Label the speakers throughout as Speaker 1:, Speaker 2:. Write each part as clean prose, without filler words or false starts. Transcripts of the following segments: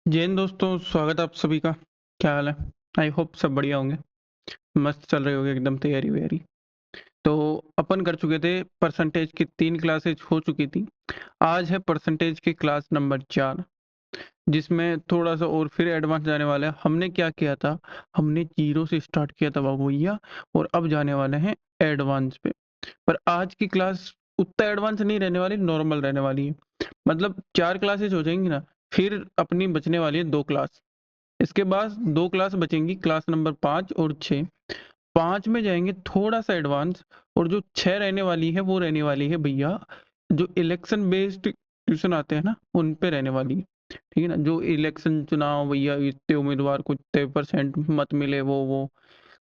Speaker 1: जय हिंद दोस्तों, स्वागत है आप सभी का। क्या हाल है? आई होप सब बढ़िया होंगे, मस्त चल रही होगी एकदम तैयारी वैयारी। तो अपन कर चुके थे परसेंटेज की 3 क्लासेज हो चुकी थी। आज है परसेंटेज की क्लास नंबर 4, जिसमें थोड़ा-सा और फिर एडवांस जाने वाला है। हमने क्या किया था, हमने 0 से स्टार्ट किया था बाबू भैया, और अब जाने वाले हैं एडवांस पे। पर आज की क्लास उतना एडवांस नहीं रहने वाली, नॉर्मल रहने वाली है। मतलब 4 क्लासेज हो जाएँगी ना, फिर अपनी बचने वाली है 2 क्लास। इसके बाद 2 क्लास बचेंगी, क्लास नंबर 5 और 6। 5 में जाएँगे थोड़ा-सा एडवांस, और जो 6 रहने वाली है वो रहने वाली है भैया, जो इलेक्शन बेस्ड ट्यूशन आते हैं ना, उन पे रहने वाली है। ठीक है ना? जो इलेक्शन चुनाव भैया, इतने उम्मीदवार को इतने परसेंट मत मिले, वो।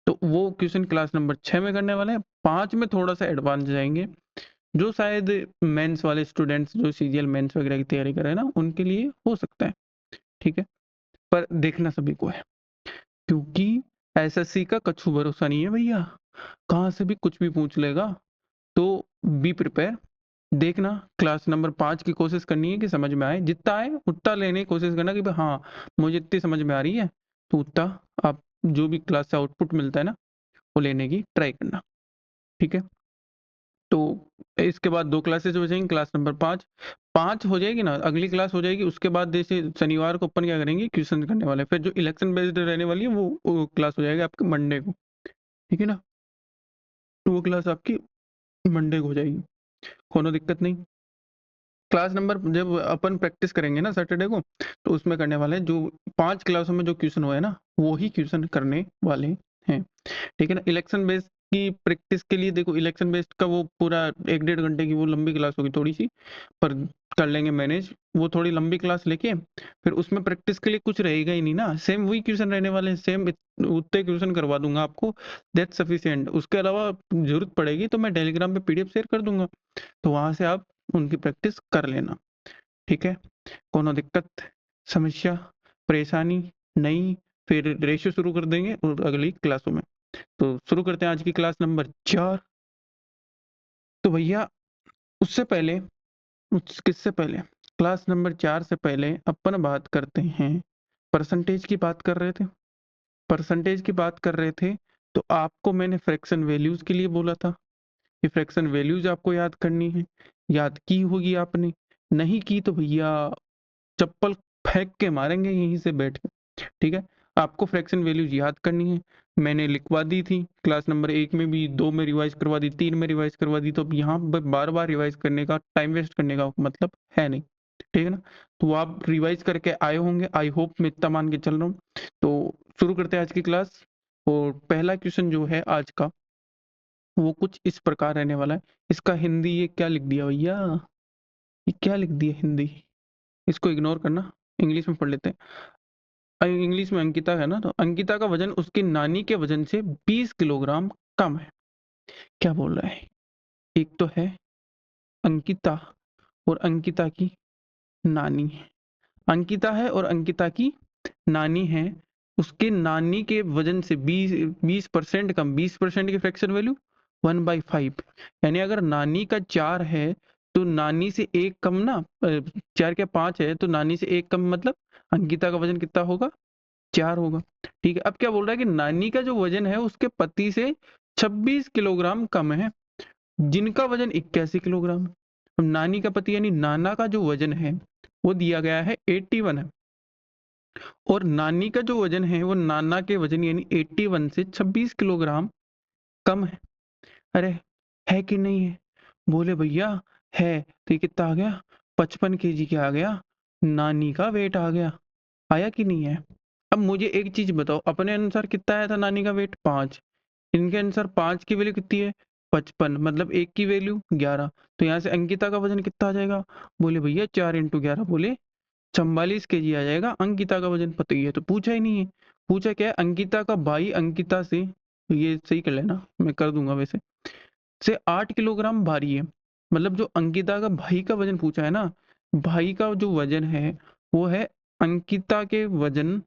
Speaker 1: तो वो क्वेश्चन क्लास नंबर 6 में करने वाले हैं। 5 में थोड़ा-सा एडवांस जाएँगे, जो शायद मेंस वाले स्टूडेंट्स जो सीजीएल मेंस वगैरह की तैयारी कर रहे हैं ना, उनके लिए हो सकता है। ठीक है? पर देखना सभी को है। क्योंकि एसएससी का कछु भरोसा नहीं है भैया, कहाँ से भी कुछ भी पूछ लेगा। तो बी प्रिपेयर। देखना, क्लास नंबर 5 की कोशिश करनी है कि समझ में आए, जितना आए उतना लेने की कोशिश करना कि भाई हाँ, मुझे इतनी समझ में आ रही है, तो उतना आप जो भी क्लास से आउटपुट मिलता है ना, वो लेने की ट्राई करना। ठीक है? तो इसके बाद 2 क्लासेस हो जाएँगी, क्लास नंबर 5। 5 हो जाएगी ना, अगली क्लास हो जाएगी, उसके बाद जैसे शनिवार को अपन क्या करेंगे, क्वेश्चन करने वाले हैं। फिर जो इलेक्शन बेस्ड रहने वाली है, वो क्लास हो जाएगी आपके मंडे को। ठीक है ना? तो वो क्लास आपकी मंडे को हो जाएगी, कोनो दिक्कत नहीं। क्लास नंबर जब अपन प्रैक्टिस करेंगे ना सैटरडे को, तो उसमें करने वाले हैं जो 5 क्लासों में जो क्वेश्चन हुए हैं ना, वो ही क्वेश्चन करने वाले हैं। ठीक है ना? इलेक्शन बेस्ड की प्रैक्टिस के लिए देखो, इलेक्शन बेस्ड का वो पूरा 1 डेढ़ घंटे की वो लंबी क्लास होगी थोड़ी-सी, पर कर लेंगे मैनेज। वो थोड़ी लंबी क्लास लेके फिर उसमें प्रैक्टिस के लिए कुछ रहेगा ही नहीं ना, सेम वही क्वेश्चन रहने वाले हैं, सेम उतने क्वेश्चन करवा दूँगा आपको, दैट्स सफिशिएंट। उसके अलावा ज़रूरत पड़ेगी तो मैं टेलीग्राम पे पीडीएफ शेयर कर दूँगा, तो वहाँ से आप उनकी प्रैक्टिस कर लेना। ठीक है? कोनो दिक्कत, समस्या, परेशानी नहीं, फिर रेशियो शुरू कर देंगे और अगली क्लासों में। तो शुरू करते हैं आज की क्लास नंबर 4। तो भैया उससे पहले उस किससे पहले, क्लास नंबर 4 से पहले अपन बात करते हैं, परसेंटेज की बात कर रहे थे। परसेंटेज की बात कर रहे थे, तो आपको मैंने फ्रैक्शन वैल्यूज़ के लिए बोला था, कि फ्रैक्शन वैल्यूज़ आपको याद करनी है। याद की होगी आपने, नहीं की तो भैया चप्पल फेंक के मारेंगे यहीं से बैठ के। ठीक है? आपको फ्रैक्शन वैल्यूज़ याद करनी है। मैंने लिखवा दी थी, क्लास नंबर 1 में भी, 2 में रिवाइज़ करवा दी, 3 में रिवाइज़ करवा दी, तो अब यहाँ पे बार-बार रिवाइज़ करने का, टाइम वेस्ट करने का मतलब है नहीं। ठीक है ना? तो आप रिवाइज़ करके आए होंगे, आई होप, मैं इतना मान के चल रहा हूँ। तो शुरू करते हैं आज की क्लास, और पहला क्वेश्चन जो है आज का, वो कुछ इस प्रकार रहने वाला है। इसका हिंदी ये क्या लिख दिया भैया? ये क्या लिख दिया हिंदी? इसको इग्नोर करना, इंग्लिश में पढ़ लेते हैं। इंग्लिश में अंकिता है ना, तो अंकिता का वजन उसकी नानी के वजन से 20 किलोग्राम कम है। क्या बोल रहा है? एक तो है अंकिता, और अंकिता की नानी है। अंकिता है और अंकिता की नानी है। उसके नानी के वजन से 20% कम, 20% की फ्रैक्शन वैल्यू 1/5। यानी अगर नानी का 4 है, तो नानी से 1 कम ना, 4 क्या 5 है, तो नानी से 1 कम मतलब अंकिता का वजन कितना होगा? 4 होगा। ठीक है? अब क्या बोल रहा है कि नानी का जो वज़न है उसके पति से 26 किलोग्राम कम है, जिनका वज़न 81 किलोग्राम है। तो नानी का पति यानी नाना का जो वज़न है, वो दिया गया है 81 है, और नानी का जो वज़न है वो नाना के वज़न यानी 81 से 26 किलोग्राम कम है। अरे! है कि नहीं है? बोले भैया है, तो ये कितना आ गया? 55 केजी क्या आ गया? नानी का वेट आ गया। आया कि नहीं आया? अब मुझे एक चीज़ बताओ, अपने अनुसार कितना आया था नानी का वेट? 5। इनके अनुसार 5 की वैल्यू कितनी है? 55, मतलब 1 की वैल्यू 11। तो यहाँ से अंकिता का वज़न कितना आ जाएगा? बोले भैया 4 इंटू 11 बोले 44 केजी आ जाएगा अंकिता का वज़न। पता ही है, तो पूछा ही नहीं है। पूछा क्या है? अंकिता का भाई अंकिता से, ये सही कर लेना, मैं कर दूँगा वैसे, से 8 किलोग्राम भारी है। मतलब जो अंकिता का भाई का वज़न पूछा है ना, भाई का जो वज़न है, वो है अंकिता के वज़न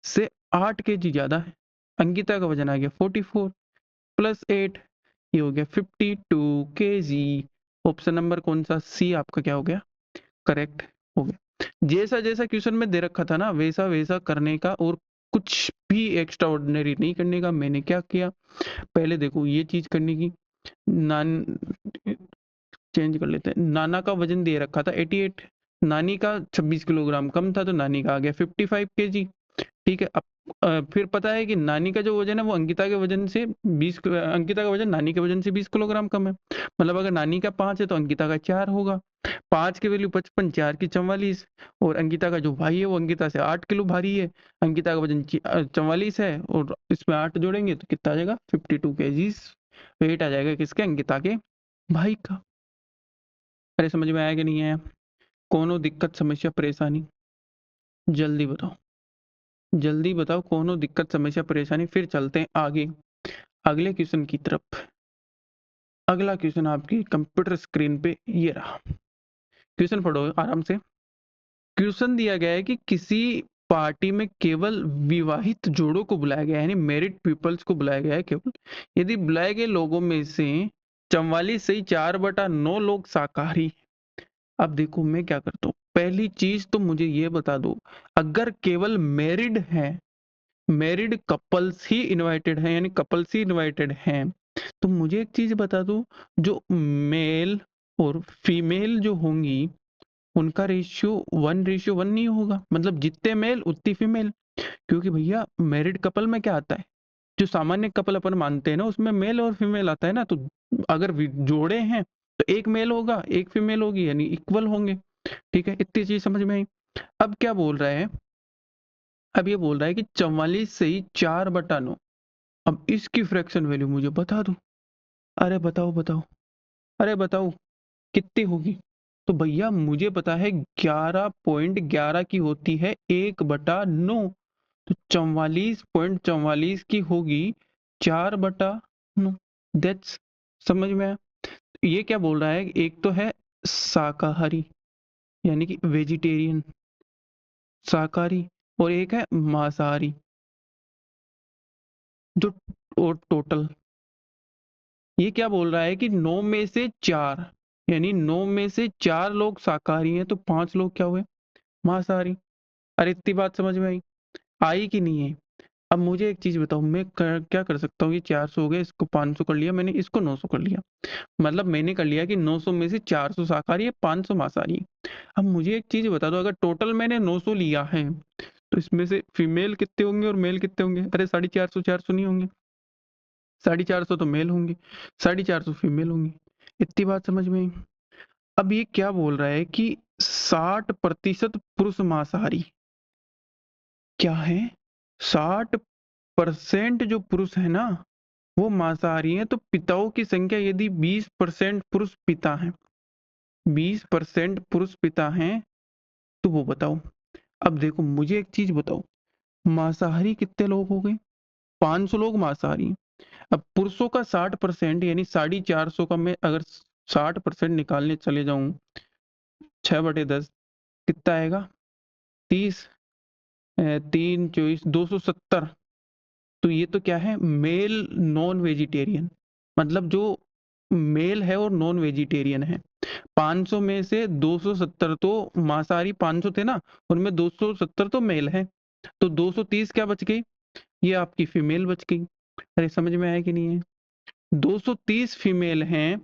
Speaker 1: से 8 केजी ज़्यादा है। अंकिता का वज़न आ गया 44 प्लस 8, ये हो गया 52 केजी। ऑप्शन नंबर कौन-सा? सी आपका क्या हो गया? करेक्ट हो गया। जैसा जैसा क्वेश्चन में दे रखा था ना वैसा वैसा करने का और कुछ भी एक्स्ट्रा ऑर्डिनरी नहीं करने का। मैंने क्या किया, पहले देखो ये चीज करने की, नान चेंज कर लेते हैं। नाना का वजन दे रखा था 88, नानी का 26 किलोग्राम कम था तो नानी का आ गया 55 केजी। ठीक है, अब फिर पता है कि नानी का जो वजन है वो अंकिता के वजन से 20, अंकिता का वजन नानी के वजन से 20 किलोग्राम कम है। मतलब अगर नानी का 5 है तो अंकिता का 4 होगा। 5 की वैल्यू 55, 4 की 44, और अंकिता का जो भाई है वो अंकिता से 8 किलो भारी है। अंकिता का वजन 44 है और इसमें 8 जोड़ेंगे तो कितना आ जाएगा, 52 केजीज वेट आ जाएगा किसके, अंकिता के भाई का। अरे समझ में आया कि नहीं आया? कोनो दिक्कत समस्या परेशानी, जल्दी बताओ, जल्दी बताओ कोनो दिक्कत समस्या परेशानी। फिर चलते हैं आगे अगले क्वेश्चन की तरफ। अगला क्वेश्चन आपकी कंप्यूटर स्क्रीन पे ये रहा। क्वेश्चन पढ़ो आराम से। क्वेश्चन दिया गया है कि किसी पार्टी में केवल विवाहित जोड़ों को बुलाया गया है, यानी मैरिड पीपल्स को बुलाया गया है केवल। यदि बुलाए गए लोगों में से 44 से 4/9 लोग शाकाहारी। अब देखो मैं क्या करता हूँ, पहली चीज तो मुझे ये बता दो, अगर केवल मैरिड है, मैरिड कपल्स ही इनवाइटेड हैं, यानी कपल्स ही इनवाइटेड हैं, तो मुझे एक चीज बता दो, जो मेल और फीमेल जो होंगी उनका रेशियो 1:1 नहीं होगा, मतलब जितने मेल उतनी फीमेल। क्योंकि भैया मैरिड कपल में क्या आता है, जो सामान्य कपल अपन मानते हैं ना उसमें मेल और फीमेल आता है ना, तो अगर जोड़े हैं तो एक मेल होगा एक फीमेल होगी, यानी इक्वल होंगे। ठीक है, इतनी चीज समझ में आई। अब क्या बोल रहा है, अब ये बोल रहा है कि 44 से ही 4/9। अब इसकी फ्रैक्शन वैल्यू मुझे बता दो। अरे बताओ बताओ, अरे बताओ कितनी होगी। तो भैया मुझे पता है 11.11 की होती है 1/9, तो 44.44 की होगी 4/9। दैट्स, समझ में आया? ये क्या बोल रहा है, एक तो है शाकाहारी यानी कि वेजिटेरियन शाकाहारी, और एक है मांसाहारी जो, और टोटल ये क्या बोल रहा है कि 9 में से 4, यानी 9 में से 4 लोग शाकाहारी हैं तो 5 लोग क्या हुए, मांसाहारी। अरे इतनी बात समझ में आई, आई कि नहीं है? अब मुझे एक चीज बताओ, मैं क्या कर सकता हूँ, ये 400 हो गया, इसको 500 कर लिया मैंने, इसको 900 कर लिया। मतलब मैंने कर लिया कि 900 में से 400 शाकाहारी है, 500 मांसाहारी है। अब मुझे एक चीज बता दो, अगर टोटल मैंने 900 लिया है तो इसमें से फीमेल कितने होंगे और मेल कितने होंगे? अरे 450 400 नहीं होंगे, 450 तो मेल होंगे, 450 फीमेल होंगी। इतनी बात समझ में आई? अब ये क्या बोल रहा है कि 60% पुरुष मांसाहारी क्या है, 60% जो पुरुष है ना वो मांसाहारी है, तो पिताओं की संख्या यदि 20% पुरुष पिता हैं, 20% पुरुष पिता हैं, तो वो बताओ। अब देखो मुझे एक चीज बताओ, मांसाहारी कितने लोग हो गए, 500 लोग मांसाहारी हैं। अब पुरुषों का 60% यानी 450 का मैं अगर 60% निकालने चले जाऊं, 6/10 कितना आएगा, 30, 3 24 270। तो ये तो क्या है, मेल नॉन वेजिटेरियन, मतलब जो मेल है और नॉन वेजिटेरियन है। 500 में से 270 तो मांसाहारी, 500 थे ना, उनमें 270 तो मेल है, तो 230 क्या बच गई, ये आपकी फीमेल बच गई। अरे समझ में आया कि नहीं है? 230 फीमेल हैं,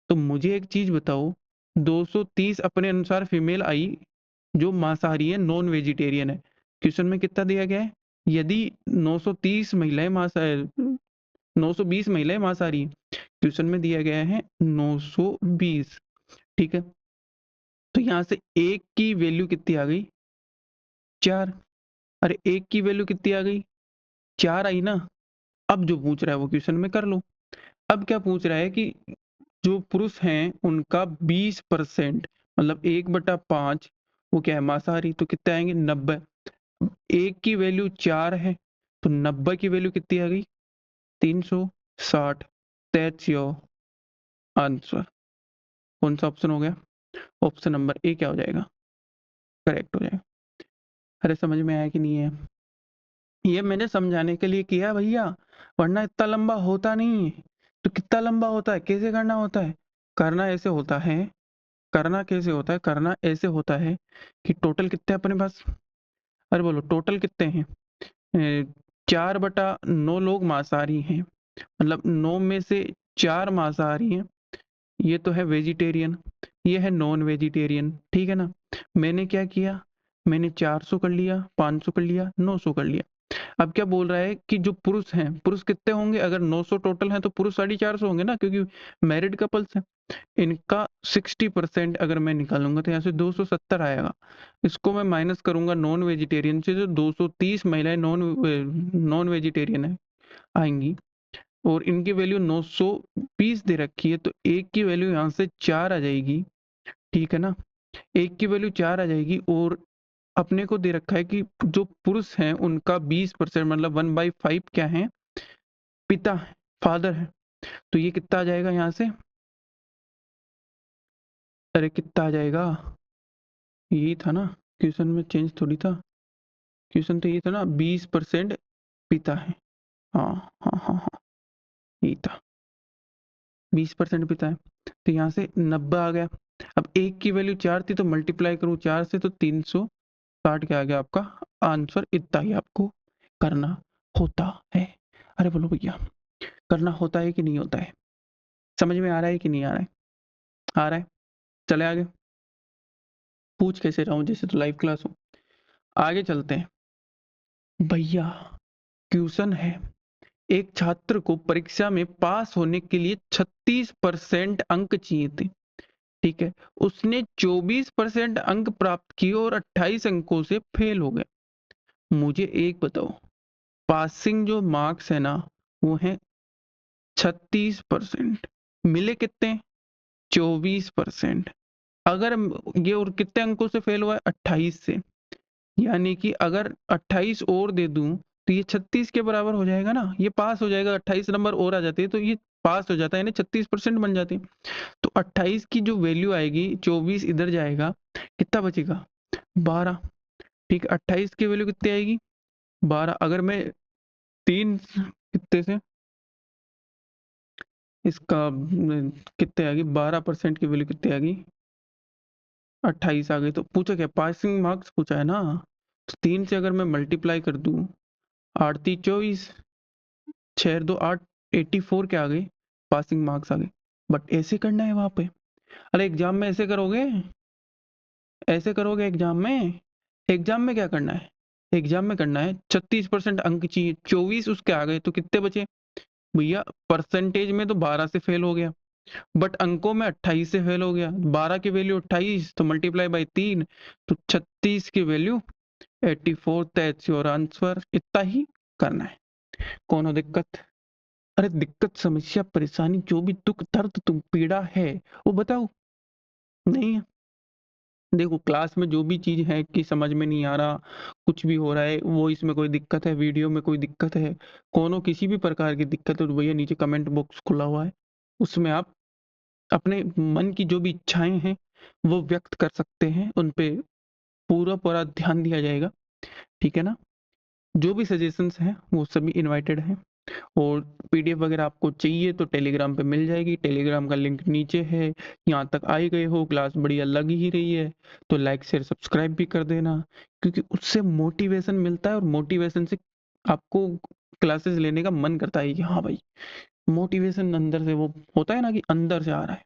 Speaker 1: तो मुझे एक चीज बताओ, 230 अपने अनुसार फीमेल आई जो मांसाहारी है नॉन वेजिटेरियन है। क्वेश्चन में कितना दिया गया है, यदि 930 महिलाएं मांसाहारी, 920 महिलाएं मांसाहारी हैं, क्वेश्चन में दिया गया है 920। ठीक है, तो यहाँ से एक की वैल्यू कितनी आ गई, 4। अरे एक की वैल्यू कितनी आ गई, 4 आई ना। अब जो पूछ रहा है वो क्वेश्चन में कर लो। अब क्या पूछ रहा है कि जो पुरुष हैं उनका 20%, मतलब 1/5 वो क्या है, मांसाहारी, तो कितने आएंगे, 90। एक की वैल्यू 4 है तो 90 की वैल्यू कितनी आ गई, 360। That's your answer. कौन सा ऑप्शन हो गया, ऑप्शन नंबर ए क्या हो जाएगा, करेक्ट हो जाएगा। अरे समझ में आया कि नहीं है? ये मैंने समझाने के लिए किया भैया, वरना इतना लंबा होता नहीं है। तो कितना लंबा होता है, कैसे करना होता है, करना ऐसे होता है करना कैसे होता है, करना ऐसे होता है कि टोटल कितने अपने पास, अरे बोलो टोटल कितने हैं, 4/9 लोग मांसाहारी हैं, मतलब 9 में से 4 मांसाहारी हैं, ये तो है वेजिटेरियन, ये है नॉन वेजिटेरियन, ठीक है ना। मैंने क्या किया, मैंने 400 कर लिया, 500 कर लिया, 900 कर लिया। अब क्या बोल रहा है कि जो पुरुष हैं, पुरुष कितने होंगे, अगर 900 टोटल हैं तो पुरुष 450 होंगे ना, क्योंकि मैरिड कपल्स हैं। इनका 60% अगर मैं निकालूंगा तो यहाँ से 270 आएगा। इसको मैं माइनस करूंगा नॉन वेजिटेरियन से, जो 230 महिलाएं नॉन वेजिटेरियन है आएंगी, और इनकी वैल्यू 920 दे रखी है, तो एक की वैल्यू यहाँ से 4 आ जाएगी, ठीक है ना। एक की वैल्यू 4 आ जाएगी, और अपने को दे रखा है कि जो पुरुष हैं उनका 20% मतलब 1/5 क्या है, पिता है, फादर है। तो ये कितना आ जाएगा यहाँ से, अरे कितना आ जाएगा, यही था ना क्वेश्चन में, चेंज थोड़ी था, क्वेश्चन तो ये था ना 20% पिता है, हाँ हाँ हाँ हाँ, यही था 20% पिता है। तो यहाँ से 90 आ गया। अब एक की वैल्यू 4 थी तो मल्टीप्लाई करूँ 4 से तो 360 के आ गया आपका आंसर। इतना ही आपको करना होता है। अरे बोलो भैया, करना होता है कि नहीं होता है, समझ में आ रहा है कि नहीं आ रहा है, आ रहा है। चले आगे, पूछ कैसे रहा हूँ जैसे तो लाइव क्लास हो। आगे चलते हैं भैया। क्वेश्चन है, एक छात्र को परीक्षा में पास होने के लिए 36% अंक चाहिए थे, ठीक है, उसने 24% अंक प्राप्त किए और 28 अंकों से फेल हो गए। मुझे एक बताओ, पासिंग जो मार्क्स है ना वो है 36%, मिले कितने, 24%। अगर ये और कितने अंकों से फेल हुआ है, 28 से, यानी कि अगर 28 और दे दूं तो ये 36 के बराबर हो जाएगा ना, ये पास हो जाएगा, 28 नंबर और आ जाते हैं तो ये पास हो जाता है, यानी 36% बन जाते हैं। तो 28 की जो वैल्यू आएगी, 24 इधर जाएगा, कितना बचेगा, 12, ठीक है। 28 की वैल्यू कितनी आएगी, 12। अगर मैं 3 कितने से इसका कितने आ गई, 12% की वैल्यू कितनी आ गई, 28 आ गई। तो पूछा क्या, पासिंग मार्क्स पूछा है ना, तो 3 से अगर मैं मल्टीप्लाई कर दूं, 8 3 24, 6 2 8, 84 क्या आ गई, पासिंग मार्क्स आ गए। बट ऐसे करना है वहां पे, अरे एग्जाम में ऐसे करोगे, ऐसे करोगे एग्जाम में, एग्जाम में क्या करना है, एग्जाम में करना है 36% अंक चाहिए, 24 उसके आ गए तो कितने बचे भैया, परसेंटेज में तो 12 से फेल हो गया, बट अंकों में 28 से फेल हो गया। 12 की वैल्यू 28 तो मल्टीप्लाई बाई 3, तो 36 की वैल्यू 84, दैट्स योर आंसर। इतना ही करना है। कौन हो दिक्कत, अरे दिक्कत समस्या परेशानी जो भी दुख दर्द तुम पीड़ा है वो बताओ, नहीं है। देखो क्लास में जो भी चीज है कि समझ में नहीं आ रहा, कुछ भी हो रहा है, वो इसमें कोई दिक्कत है, वीडियो में कोई दिक्कत है, कोनो किसी भी प्रकार की दिक्कत है तो भैया नीचे कमेंट बॉक्स खुला हुआ है, उसमें आप अपने मन की जो भी इच्छाएं हैं वो व्यक्त कर सकते हैं, उन पे पूरा पूरा ध्यान दिया जाएगा, ठीक है ना। जो भी सजेशंस हैं वो सभी इनवाइटेड हैं, और पीडीएफ वगैरह आपको चाहिए तो टेलीग्राम पे मिल जाएगी, टेलीग्राम का लिंक नीचे है। यहाँ तक आए गए हो, क्लास बढ़िया लग ही रही है तो लाइक शेयर सब्सक्राइब भी कर देना, क्योंकि उससे मोटिवेशन मिलता है, और मोटिवेशन से आपको क्लासेस लेने का मन करता है कि हाँ भाई, मोटिवेशन अंदर से वो होता है ना कि अंदर से आ रहा है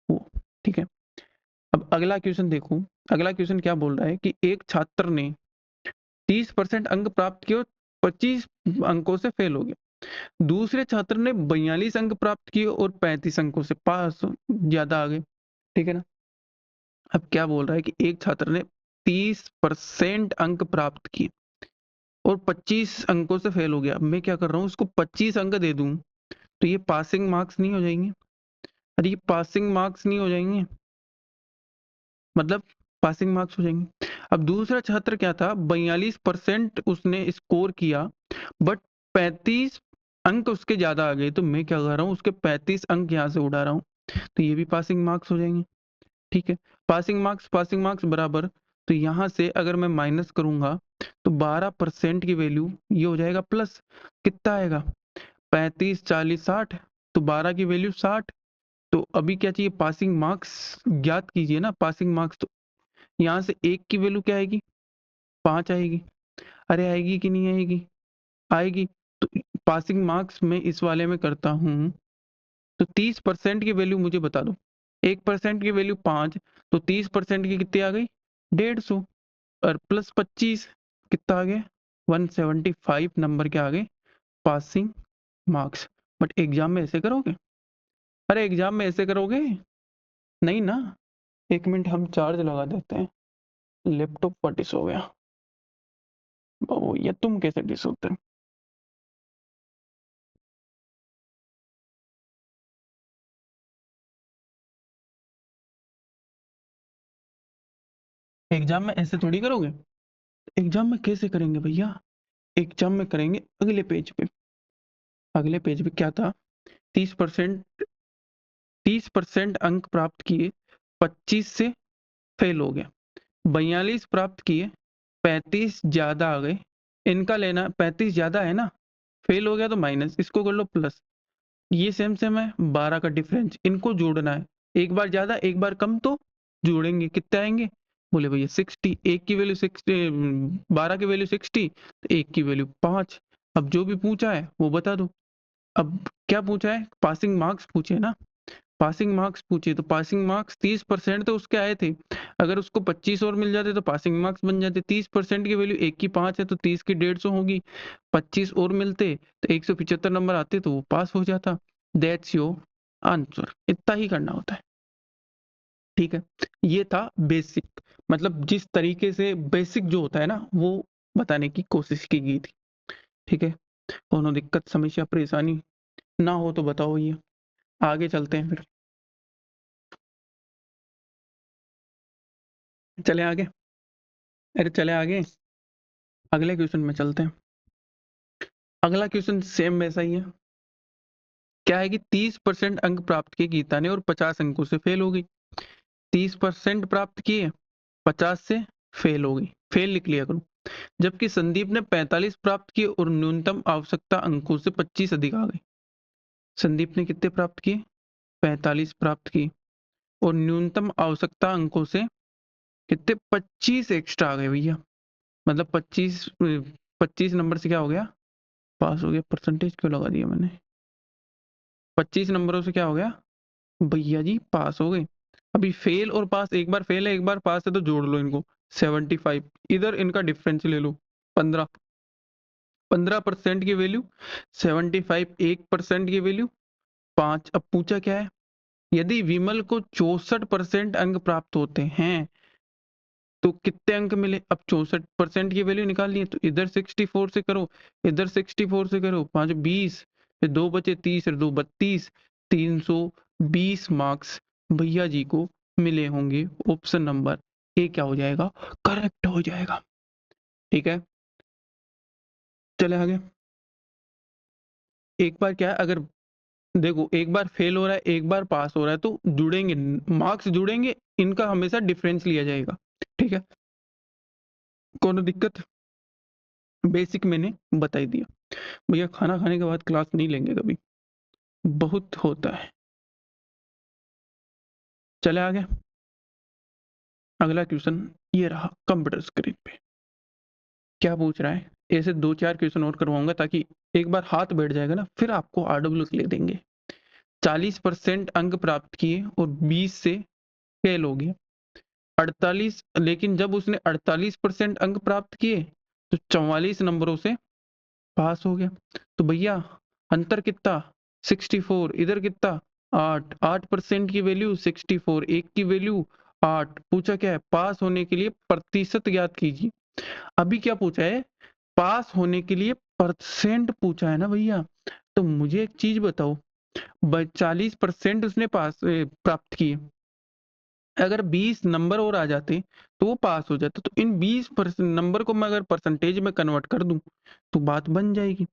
Speaker 1: वो, ठीक है। अब अगला क्वेश्चन देखो, अगला क्वेश्चन क्या बोल रहा है कि एक छात्र ने 30% अंक प्राप्त किए और 25 अंकों से फेल हो गया, दूसरे छात्र ने 42 अंक प्राप्त किए और 35 अंकों से पास ज्यादा आ गए, ठीक है ना। अब क्या बोल रहा है कि एक छात्र ने 30% अंक प्राप्त किए और 25 अंकों से फेल हो गया। अब मैं क्या कर रहा हूँ, उसको 25 अंक दे दूं तो ये पासिंग मार्क्स नहीं हो जाएंगे, अरे ये पासिंग मार्क्स नहीं हो जाएंगे, मतलब पासिंग मार्क्स हो जाएंगे। अब दूसरा छात्र क्या था, 42% उसने स्कोर किया, बट 35 अंक उसके ज्यादा आ गए, तो मैं क्या कर रहा हूँ, उसके 35 अंक यहाँ से उड़ा रहा हूँ, तो ये भी पासिंग मार्क्स हो जाएंगे, ठीक है। पासिंग मार्क्स बराबर, तो यहाँ से अगर मैं माइनस करूंगा तो 12% की वैल्यू ये हो जाएगा प्लस, कितना आएगा, 35 40 60, तो 12 की वैल्यू 60, तो अभी क्या चाहिए, पासिंग मार्क्स ज्ञात कीजिए ना, पासिंग मार्क्स। तो यहाँ से 1 की वैल्यू क्या आएगी, 5 आएगी। अरे आएगी कि नहीं आएगी, आएगी। तो पासिंग मार्क्स में इस वाले में करता हूँ, तो 30% की वैल्यू मुझे बता दो। 1% की वैल्यू 5, तो 30% की कितनी आ गई, 150, और प्लस 25 कितना आ गया, 175 नंबर के आ गए पासिंग मार्क्स। बट एग्जाम में ऐसे करोगे, अरे एग्जाम में ऐसे करोगे नहीं ना। 1 मिनट हम चार्ज लगा देते हैं, लैपटॉप पर डिस हो गया। बाबू ये तुम कैसे डिस होते हैं। एग्जाम में ऐसे थोड़ी करोगे, एग्जाम में कैसे करेंगे भैया, एग्जाम में करेंगे अगले पेज पे। अगले पेज पे क्या था, 30% 30% अंक प्राप्त किए, 25 से फेल हो गया। 42 प्राप्त किए, 35 ज्यादा आ गए। इनका लेना 35 ज्यादा है ना, फेल हो गया तो माइनस, इसको कर लो प्लस। ये सेम सेम है, 12 का डिफरेंस, इनको जोड़ना है। एक बार ज्यादा एक बार कम, तो जोड़ेंगे कितने आएंगे, बोले भैया 60। एक की वैल्यू 60, 12 की वैल्यू 60, तो एक की वैल्यू 5। अब जो भी पूछा है वो बता दो। अब क्या पूछा है, पासिंग मार्क्स पूछे ना, पासिंग मार्क्स पूछे, तो पासिंग मार्क्स 30% तो उसके आए थे। अगर उसको 25 और मिल जाते तो पासिंग मार्क्स बन जाते। 30% की वैल्यू 1 की 5 है, तो 30 की 150 होगी। 25 और मिलते तो 175 नंबर आते, तो वो पास हो जाता। That's your answer. इतना ही करना होता है, ठीक है। ये था बेसिक, मतलब जिस तरीके से बेसिक जो होता है ना, वो बताने की कोशिश की गई थी, ठीक है। कोनो दिक्कत समस्या परेशानी ना हो तो बताओ, ये आगे चलते हैं फिर, चले आगे। अरे चले आगे, अगले क्वेश्चन में चलते हैं। अगला क्वेश्चन सेम वैसा ही है। क्या है कि 30% अंक प्राप्त किए गीता ने और 50 अंकों से फेल हो गई। 30% प्राप्त किए, 50 से फेल हो गई, फेल लिख लिया करो। जबकि संदीप ने 45 प्राप्त किए और न्यूनतम आवश्यकता अंकों से 25 अधिक आ गए। संदीप ने कितने प्राप्त किए, 45 प्राप्त किए, और न्यूनतम आवश्यकता अंकों से कितने, 25 एक्स्ट्रा आ गए भैया। मतलब 25 नंबर से क्या हो गया, पास हो गया। परसेंटेज क्यों लगा दिया मैंने, 25 नंबरों से क्या हो गया भैया जी, पास हो गए। अभी फेल और पास, एक बार फेल है एक बार पास है, तो जोड़ लो इनको। 75, इधर इनका डिफरेंस ले लो, 15। 15% की वैल्यू 75, 1% की वैल्यू 5। अब पूछा क्या है, यदि विमल को 64% अंक प्राप्त होते हैं तो कितने अंक मिले। अब 64% की वैल्यू निकालनी है, तो इधर 64 से करो, इधर 64 से करो, 5 20, फिर 2 बचे 30 और 2 32, 320 मार्क्स भैया जी को मिले होंगे। ऑप्शन नंबर ए क्या हो जाएगा, करेक्ट हो जाएगा, ठीक है। चले आगे। एक बार क्या है, अगर देखो एक बार फेल हो रहा है एक बार पास हो रहा है, तो जुड़ेंगे, मार्क्स जुड़ेंगे, इनका हमेशा डिफरेंस लिया जाएगा, ठीक है। कोनो दिक्कत, बेसिक मैंने बता ही दिया। भैया खाना खाने के बाद क्लास नहीं लेंगे कभी, बहुत होता है। चले आगे। अगला क्वेश्चन ये रहा कंप्यूटर स्क्रीन पे, क्या पूछ रहा है। ऐसे 2-4 क्वेश्चन और करवाऊंगा, ताकि एक बार हाथ बैठ जाएगा ना, फिर आपको आरडब्ल्यू ले देंगे। 40% अंक प्राप्त किए और 20 से फेल हो गया। 48, लेकिन जब उसने 48% अंक प्राप्त किए तो 44 नंबरों से पास हो गया। तो भैया अंतर कितना, 64, इधर कितना 8। 8% की वैल्यू 64, एक की वैल्यू 8। पूछा क्या है, पास होने के लिए प्रतिशत ज्ञात कीजिए। अभी क्या पूछा है, पास होने के लिए परसेंट पूछा है ना भैया। तो मुझे एक चीज बताओ, 40% उसने पास प्राप्त किए, अगर 20 नंबर और आ जाते तो वो पास हो जाता। तो इन 20 नंबर को मैं अगर परसेंटेज में कन्वर्ट कर दूं तो बात बन जाएगी,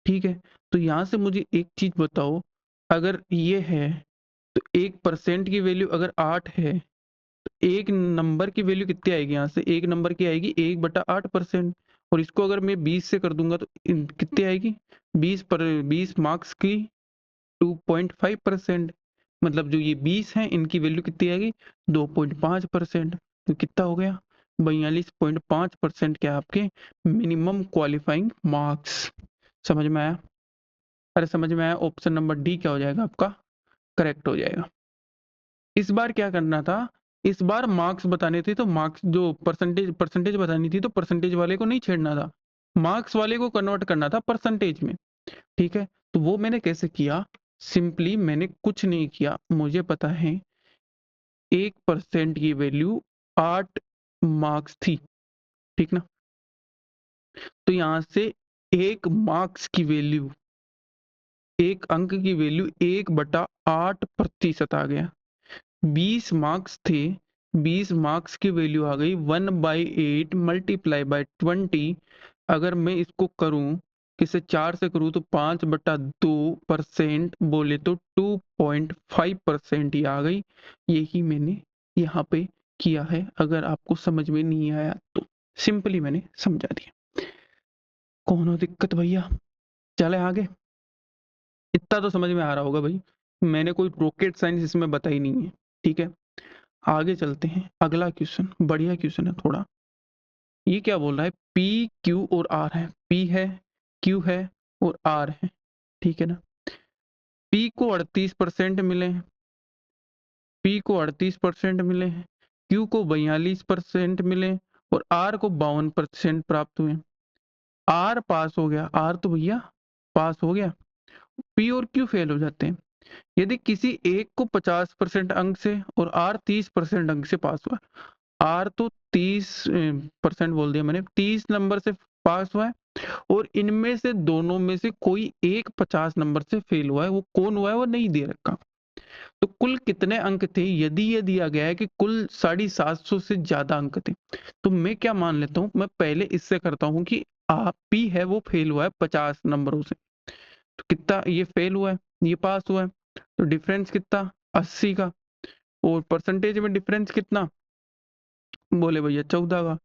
Speaker 1: ठीक है। तो यहाँ से मुझे एक चीज बताओ, अगर ये है तो 1% की वैल्यू अगर 8 है, तो एक नंबर की वैल्यू कितनी आएगी, यहाँ से एक नंबर की आएगी 1/8%। और इसको अगर मैं 20 से कर दूंगा तो कितनी आएगी, 20 मार्क्स की 2.5%। मतलब जो ये 20 हैं इनकी वैल्यू कितनी आएगी 2.5%। तो कितना हो गया 42.5% क्या आपके मिनिमम क्वालिफाइंग मार्क्स। समझ में आया? अरे समझ में आया। ऑप्शन नंबर डी क्या हो जाएगा आपका करेक्ट हो जाएगा। इस बार क्या करना था, इस बार मार्क्स बताने थे तो मार्क्स जो परसेंटेज बतानी थी तो परसेंटेज वाले को नहीं छेड़ना था, मार्क्स वाले को कन्वर्ट करना था परसेंटेज में। ठीक है, तो वो मैंने कैसे किया, सिंपली मैंने कुछ नहीं किया, मुझे पता है 1% की वैल्यू 8 मार्क्स थी, ठीक ना। तो यहां से 1 मार्क्स की वैल्यू, 1 अंक की वैल्यू 1/8% आ गया। 20 मार्क्स थे, 20 मार्क्स की वैल्यू आ गई 1/8 मल्टीप्लाई बाय 20। अगर मैं इसको करूं, इसे 4 से करूं तो 5/2% बोले तो 2.5% ही आ गई। यही मैंने यहाँ पे किया है। अगर आपको समझ में नहीं आया तो सिंपली मैंने समझा दिया। कौन हो दिक्कत भैया? चले आगे। इतना तो समझ में आ रहा होगा भाई, मैंने कोई रॉकेट साइंस इसमें बताई नहीं है। ठीक है, आगे चलते हैं। अगला क्वेश्चन बढ़िया क्वेश्चन है थोड़ा। ये क्या बोल रहा है, पी क्यू और आर है, पी है, क्यू है और आर है, ठीक है ना। पी को 38% मिले हैं, पी को 38% मिले हैं, क्यू को 42% मिले और आर को 52% प्राप्त हुए। आर पास हो गया, आर तो भैया पास हो गया, पी और क्यू फेल हो जाते हैं। यदि किसी एक को 50% अंक से और आर 30% अंक से पास हुआ, आर तो 30% बोल दिया मैंने, 30 नंबर से पास हुआ है और इनमें से दोनों में से कोई एक 50 नंबर से फेल हुआ है, वो कौन हुआ है वो नहीं दे रखा। तो कुल कितने अंक थे, यदि ये दिया गया है कि कुल 750 से ज्यादा अंक थे, तो मैं क्या मान लेता हूं, मैं पहले इससे करता हूं कि आप पी है वो फेल हुआ है 50 नंबरों से, तो कितना ये फेल हुआ है ये पास हुआ है, तो डिफरेंस कितना 80 का, और परसेंटेज में डिफरेंस कितना बोले भैया 14 का।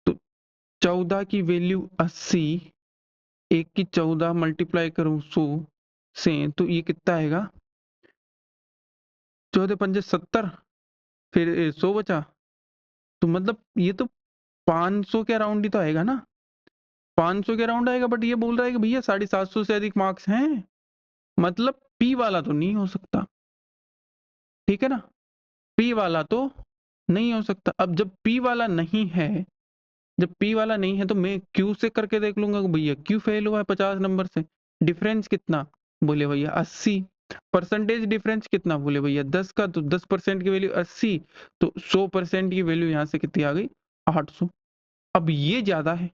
Speaker 1: तो 14 की वैल्यू 80, एक की 14 मल्टीप्लाई करूं 100 से, तो ये कितना आएगा 14 पंजे 70, फिर 100 बचा, तो मतलब ये तो 500 के अराउंड ही तो आएगा ना, 500 के अराउंड आएगा। बट ये बोल रहा है कि भैया 750 से अधिक मार्क्स हैं, मतलब पी वाला तो नहीं हो सकता, ठीक है ना, पी वाला तो नहीं हो सकता। अब जब पी वाला नहीं है, जब पी वाला नहीं है तो मैं क्यू से करके देख लूंगा कि भैया क्यू फेल हुआ है 50 नंबर से, डिफरेंस कितना बोले भैया 80, परसेंटेज डिफरेंस कितना बोले भैया 10 का, तो 10% की वैल्यू 80, तो 100% की वैल्यू यहाँ से कितनी आ गई 800। अब ये ज्यादा है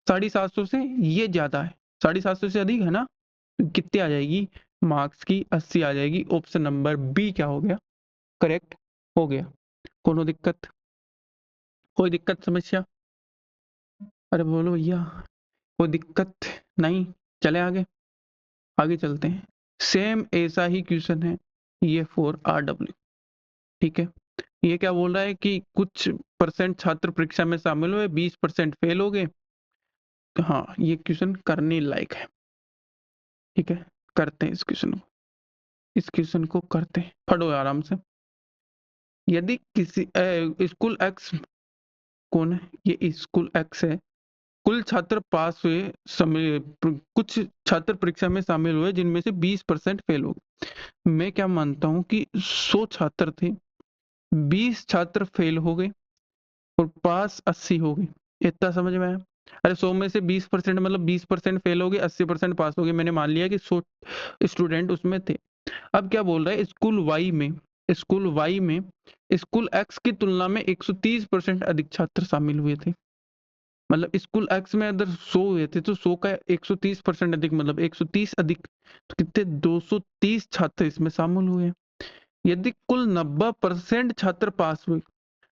Speaker 1: 750 से, ये ज्यादा है 750 से अधिक है ना, तो कितनी आ जाएगी मार्क्स की 80 आ जाएगी। ऑप्शन नंबर बी क्या हो गया करेक्ट हो गया। कोनो दिक्कत, कोई दिक्कत समस्या? अरे बोलो भैया, कोई दिक्कत नहीं? चले आगे, आगे चलते हैं। सेम ऐसा ही क्वेश्चन है ये फॉर आर डब्ल्यू, ठीक है। ये क्या बोल रहा है कि कुछ परसेंट छात्र परीक्षा में शामिल हुए, 20% फेल हो गए। तो हाँ, ये क्वेश्चन करने लायक है, ठीक है। करते हैं इस क्वेश्चन को, इस क्वेश्चन को करते हैं, पढ़ो आराम से। यदि किसी स्कूल एक्स, कौन है ये स्कूल एक्स है, कुल छात्र पास हुए समय, कुछ छात्र परीक्षा में शामिल हुए जिनमें से 20% फेल हो गए। मैं क्या मानता हूं कि 100 छात्र थे, 20 छात्र फेल हो गए और पास 80 हो गए। इतना समझ में आया? अरे 100 में से 20% मतलब 20% फेल हो गए, 80% पास हो गए। मैंने मान लिया कि 100 स्टूडेंट उसमें थे। अब क्या बोल रहा है, स्कूल वाई में स्कूल एक्स की तुलना में 130% अधिक छात्र शामिल हुए थे। मतलब स्कूल एक्स में अगर 100 हुए थे तो 100 का 130% अधिक मतलब 130 अधिक, तो कितने 230 छात्र इसमें शामिल हुए। यदि कुल 90% छात्र पास हुए,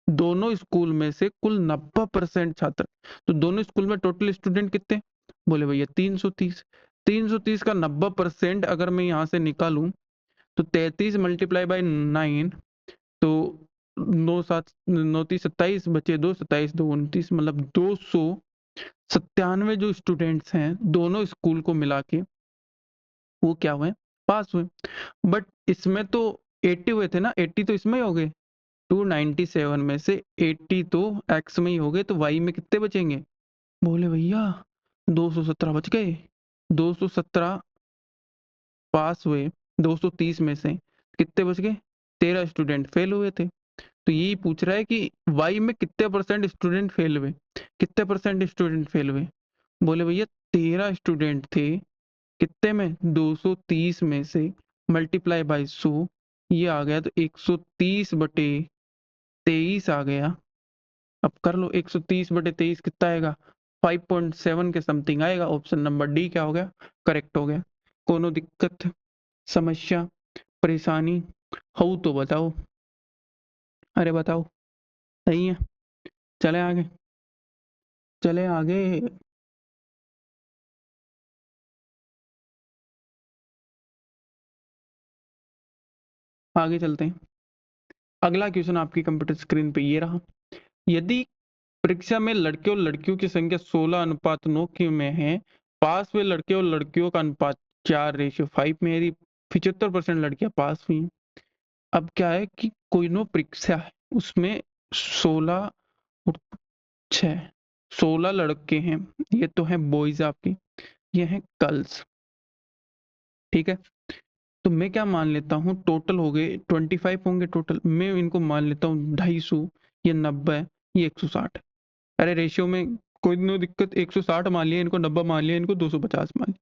Speaker 1: दोनों स्कूल में से कुल 90% छात्र, तो दोनों स्कूल में टोटल स्टूडेंट कितने बोले भैया 330। 330 का 90% अगर मैं यहाँ से निकालूं तो 33 मल्टीप्लाई बाय 9, तो 9 7 9 3 27 बचे 2, 27 2 29, मतलब 297 जो स्टूडेंट्स हैं दोनों स्कूल को मिला के वो क्या हुए पास हुए। बट इसमें तो 80 हुए थे ना, 80 तो इसमें ही हो गए। 297 में से 80 तो x में ही हो गए, तो y में कितने बचेंगे? बोले भैया 217 बच गए। 217 पास हुए, 230 में से कितने बच गए? 13 स्टूडेंट फेल हुए थे। तो यही पूछ रहा है कि वाई में कितने परसेंट स्टूडेंट फेल हुए, कितने परसेंट स्टूडेंट फेल हुए? बोले भैया 13 स्टूडेंट थे, कितने में? 230 में से मल्टीप्लाई बाई 100, ये आ गया तो 130 बटे 23 आ गया। अब कर लो 130 बटे 23 कितना आएगा? 5.7 के समथिंग आएगा। ऑप्शन नंबर डी क्या हो गया? करेक्ट हो गया। कोनो दिक्कत, समस्या, परेशानी हो तो बताओ। अरे बताओ, सही है, चले आगे, चले आगे। आगे चलते हैं। अगला क्वेश्चन आपकी कंप्यूटर स्क्रीन पे ये रहा। यदि परीक्षा में लड़के और लड़कियों की संख्या 16:9 की में है, पास हुए लड़के और लड़कियों का अनुपात 4:5 में, यदि 75% लड़कियां पास हुई। अब क्या है कि कोई नो परीक्षा है, उसमें 16 और 6, 16 लड़के हैं, ये तो है बॉयज आपके, ये हैं गर्ल्स, ठीक है। तो मैं क्या मान लेता हूँ, टोटल हो गए 25 होंगे टोटल, मैं इनको मान लेता हूँ 250, ये 90, ये 160। अरे रेशियो में कोई नो दिक्कत, 160 मान लिया इनको, 90 मान लिया इनको, 250 मान लिया।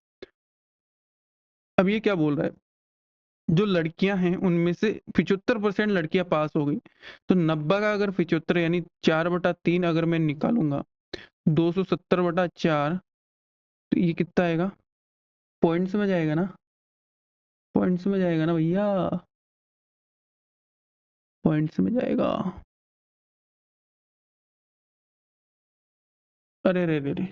Speaker 1: अब ये क्या बोल रहा है, जो लड़कियां हैं उनमें से 75% लड़कियां पास हो गई, तो 90 का अगर 75 यानी 4/3 अगर मैं निकालूंगा, 270/4, तो ये कितना आएगा? पॉइंट्स में जाएगा ना, पॉइंट्स में जाएगा ना भैया, पॉइंट्स में जाएगा। अरे रे रे रे,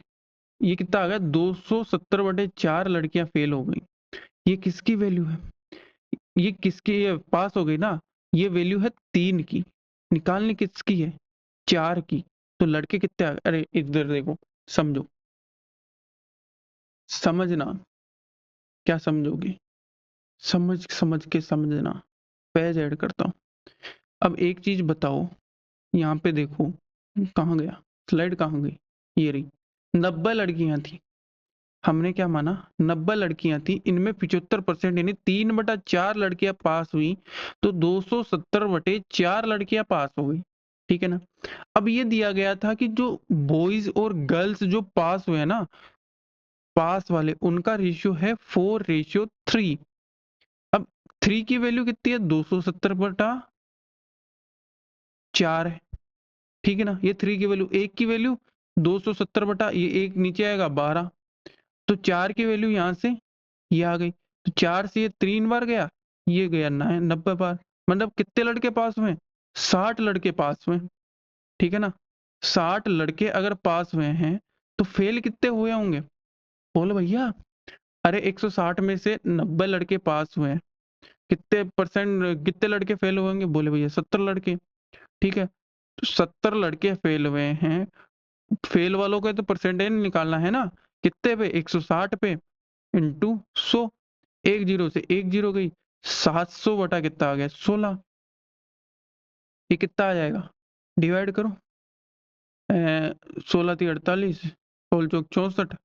Speaker 1: ये कितना आ गया? 270/4 लड़कियां फेल हो गई। ये किसकी वैल्यू है? ये किसकी, ये पास हो गई ना, ये वैल्यू है 3 की, निकालनी किसकी है? 4 की। तो लड़के कितने आ गए? अरे इधर देखो, समझो, समझना, क्या समझोगे? समझ समझ के समझना। पेज ऐड करता हूँ। अब एक चीज बताओ, यहाँ पे देखो, कहाँ गया स्लाइड, कहाँ गई? ये रही। 90 लड़कियां थी, हमने क्या माना? 90 लड़कियां थी, इनमें 75% यानी 3/4 लड़कियां पास हुई, तो 270/4 लड़कियां पास हो गई, ठीक है ना। अब ये दिया गया था कि जो बॉयज और गर्ल्स जो पास हुए हैं ना, पास वाले, उनका रेशियो है 4:3। अब 3 की वैल्यू कितनी है? 270/4 है, ठीक है ना। ये 3 की वैल्यू, एक की वैल्यू 270 ये एक नीचे आएगा 12, तो 4 की वैल्यू यहाँ से ये आ गई, तो 4 से ये 3 बार गया, ये गया 90 बार। मतलब कितने लड़के पास हुए? 60 लड़के पास हुए, ठीक है ना। 60 लड़के अगर पास हुए हैं, तो फेल कितने हुए होंगे? बोलो भैया। अरे 160 में से 90 लड़के पास हुए हैं, कितने परसेंट, कितने लड़के फेल हुए होंगे? बोले भैया 70 लड़के, ठीक है। तो 70 लड़के फेल हुए हैं, फेल वालों का तो परसेंटेज निकालना है ना, कितने पे? 160 पे इंटू 100, एक जीरो से एक जीरो गई, 700 बटा कितना आ गया? 16। ये कितना आ जाएगा? डिवाइड करो, 16×3 = 48, सोल चौक 64,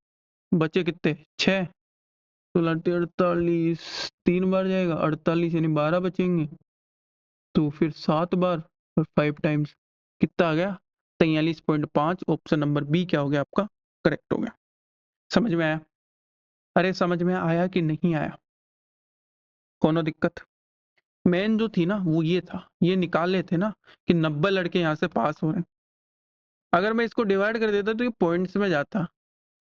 Speaker 1: बचे कितने? 6। 16×3 = 48, 3 बार जाएगा, 48 यानी 12 बचेंगे, तो फिर 7 बार और 5 टाइम्स कितना आ गया? 43.5। ऑप्शन नंबर बी क्या हो गया आपका? करेक्ट हो गया। समझ में आया? अरे समझ में आया कि नहीं आया? कोनो दिक्कत? मेन जो थी ना वो ये था, ये निकाल लेते ना कि 90 लड़के यहाँ से पास हो रहे हैं। अगर मैं इसको डिवाइड कर देता तो ये पॉइंट्स में जाता,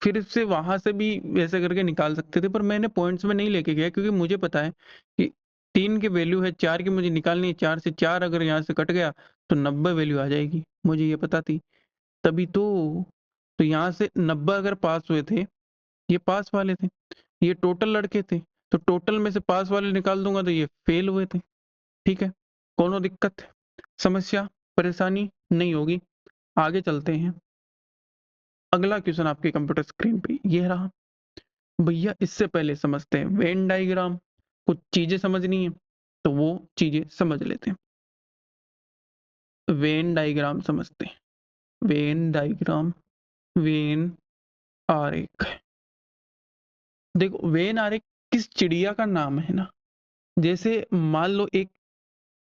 Speaker 1: फिर से वहां से भी वैसे करके निकाल सकते थे, पर मैंने पॉइंट्स में नहीं लेके गया, क्योंकि मुझे पता है कि 3 की वैल्यू है, 4 की मुझे निकालनी है, 4 से 4 अगर यहाँ से कट गया तो 90 वैल्यू आ जाएगी, मुझे ये पता थी, तभी तो यहाँ से 90 अगर पास हुए थे, ये पास वाले थे, ये टोटल लड़के थे, तो टोटल में से पास वाले निकाल दूंगा तो ये फेल हुए थे, ठीक है। कोनो दिक्कत, समस्या, परेशानी नहीं होगी। आगे चलते हैं। अगला क्वेश्चन आपके कंप्यूटर स्क्रीन पे ये रहा। भैया इससे पहले समझते हैं वेन डायग्राम, कुछ चीजें समझनी है। तो वो चीजें समझ लेते हैं। वेन डायग्राम समझते हैं। वेन डायग्राम, वेन आरेख। देखो वेन आरेख किस चिड़िया का नाम है ना, जैसे मान लो एक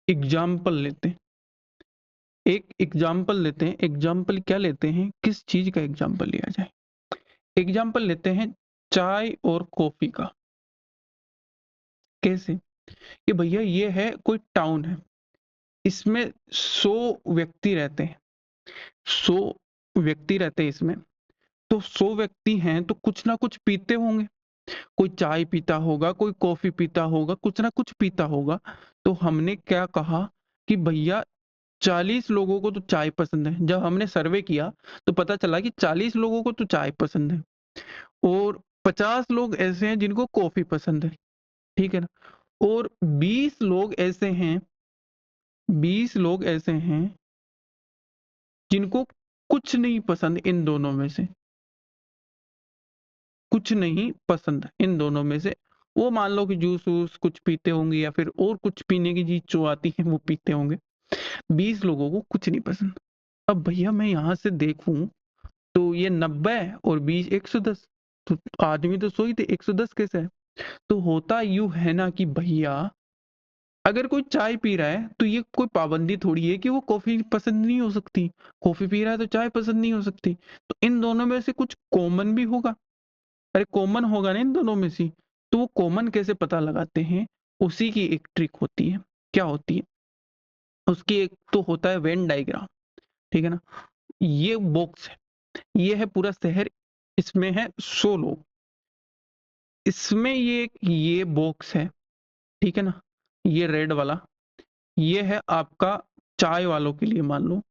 Speaker 1: एग्जाम्पल लेते हैं, एक एग्जाम्पल लेते हैं, एग्जाम्पल क्या लेते हैं, किस चीज का एग्जाम्पल लिया जाए। एग्जाम्पल लेते हैं चाय और कॉफी का। कैसे कि भैया ये है कोई टाउन है, इसमें 100 व्यक्ति रहते हैं, 100 व्यक्ति रहते हैं इसमें, तो 100 व्यक्ति हैं तो कुछ ना कुछ पीते होंगे, कोई चाय पीता होगा, कोई कॉफी पीता होगा, कुछ ना कुछ पीता होगा। तो हमने क्या कहा कि भैया 40 लोगों को तो चाय पसंद है। जब हमने सर्वे किया तो पता चला कि 40 लोगों को तो चाय पसंद है और 50 लोग ऐसे हैं जिनको कॉफी पसंद है, ठीक है ना? और 20 लोग ऐसे हैं, 20 लोग ऐसे हैं जिनको कुछ नहीं पसंद इन दोनों में से, कुछ नहीं पसंद इन दोनों में से। वो मान लो कि जूस-वूस कुछ पीते होंगे या फिर और कुछ पीने की चीज़ जो आती है वो पीते होंगे। 20 लोगों को कुछ नहीं पसंद। अब भैया मैं यहाँ से देखूँ तो ये 90 और 20 110, तो आदमी तो 100 ही थे, 110 कैसे है? तो होता यूँ है ना कि भैया अगर कोई चाय पी रहा है तो ये कोई पाबंदी थोड़ी है कि वो कॉफ़ी पसंद नहीं हो सकती। कॉफ़ी पी रहा है तो चाय पसंद नहीं हो सकती। तो इन दोनों में से कुछ कॉमन भी होगा। अरे कॉमन होगा ना इन दोनों में से। तो वो कॉमन कैसे पता लगाते हैं? उसी की एक ट्रिक होती है। क्या होती है? उसकी एक तो होता है वेन डायग्राम, ठीक है ना? ये बॉक्स है, ये है पूरा शहर, इसमें है 100 लोग। इसमें ये बॉक्स है, ठीक है ना? ये रेड वाला, ये है आपका चाय वालों के लिए, मान लो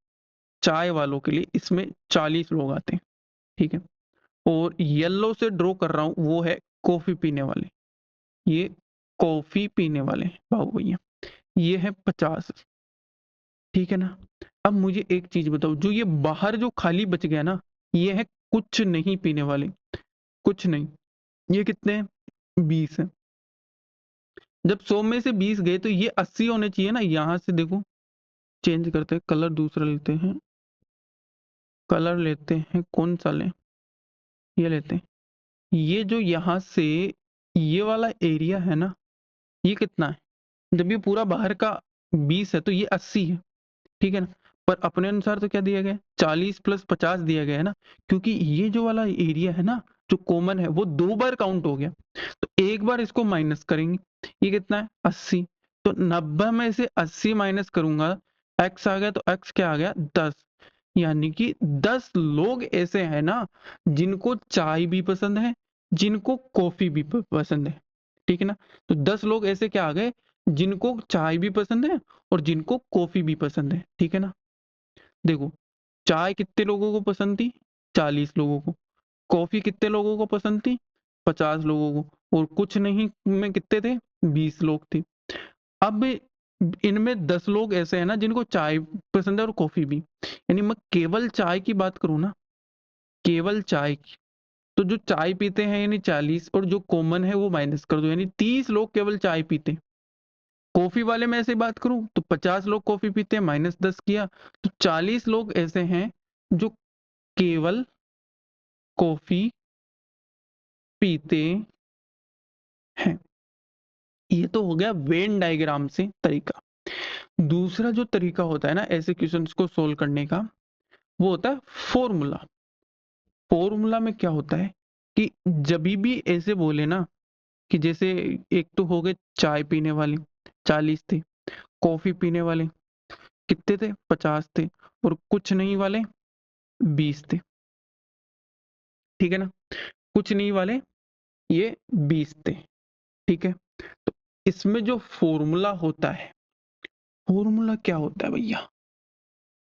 Speaker 1: चाय वालों के लिए इसमें 40 लोग आते हैं, ठीक है? और येलो से ड्रॉ कर रहा हूँ वो है कॉफ़ी पीने वाले, ये कॉफ़ी पीने वाले बाबू भैया, ये है 50, ठीक है ना? अब मुझे एक चीज़ बताओ, जो ये बाहर जो खाली बच गया ना, ये है कुछ नहीं पीने वाले, कुछ नहीं। ये कितने हैं? 20 हैं। जब 100 में से 20 गए तो ये 80 होने चाहिए ना, यहाँ से देखो चेंज करते हैं, कलर दूसरा लेते हैं, कलर लेते हैं, कौन सा लें? ये लेते हैं। ये जो यहाँ से ये वाला एरिया है ना, ये कितना है? जब ये पूरा बाहर का 20 है तो ये 80 है, ठीक है ना? पर अपने अनुसार तो क्या दिया गया है? 40 प्लस 50 दिया गया है ना, क्योंकि ये जो वाला एरिया है ना, जो कॉमन है वो 2 बार काउंट हो गया। तो एक बार इसको माइनस करेंगे, ये कितना है? 80। तो 90 में से 80 माइनस करूँगा, x आ गया तो x क्या आ गया? 10। यानी कि 10 लोग ऐसे हैं ना, जिनको चाय भी पसंद है, जिनको कॉफ़ी भी प पसंद है, ठीक है ना? तो 10 लोग ऐसे क्या आ गए, जिनको चाय भी पसंद है और जिनको कॉफ़ी भी पसंद है, ठीक है ना? देखो, चाय कितने लोगों को पसंद थी? 40 लोगों को। कॉफ़ी कितने लोगों को पसंद थी? 50 लोगों को। और कुछ नहीं में कितने थे? 20 लोग थे। अब इनमें 10 लोग ऐसे हैं ना जिनको चाय पसंद है और कॉफ़ी भी। यानी मैं केवल चाय की बात करूँ ना, केवल चाय की, तो जो चाय पीते हैं यानी 40 और जो कॉमन है वो माइनस कर दो, यानी 30 लोग केवल चाय पीते हैं। कॉफ़ी वाले में ऐसे बात करूँ तो 50 लोग कॉफ़ी पीते हैं, माइनस 10 किया, तो 40 लोग ऐसे हैं जो केवल कॉफ़ी पीते हैं। ये तो हो गया वेन डायग्राम से तरीका। दूसरा जो तरीका होता है ना ऐसे क्वेश्चंस को सोल्व करने का, वो होता है फॉर्मूला। फॉर्मूला में क्या होता है कि जभी भी ऐसे बोले ना कि जैसे एक तो हो गए चाय पीने वाले 40 थे, कॉफ़ी पीने वाले कितने थे? 50 थे और कुछ नहीं वाले 20 थे, ठीक है ना? कुछ नहीं वाले ये 20 थे, ठीक है? तो इसमें जो फॉर्मूला होता है, फॉर्मूला क्या होता है भैया?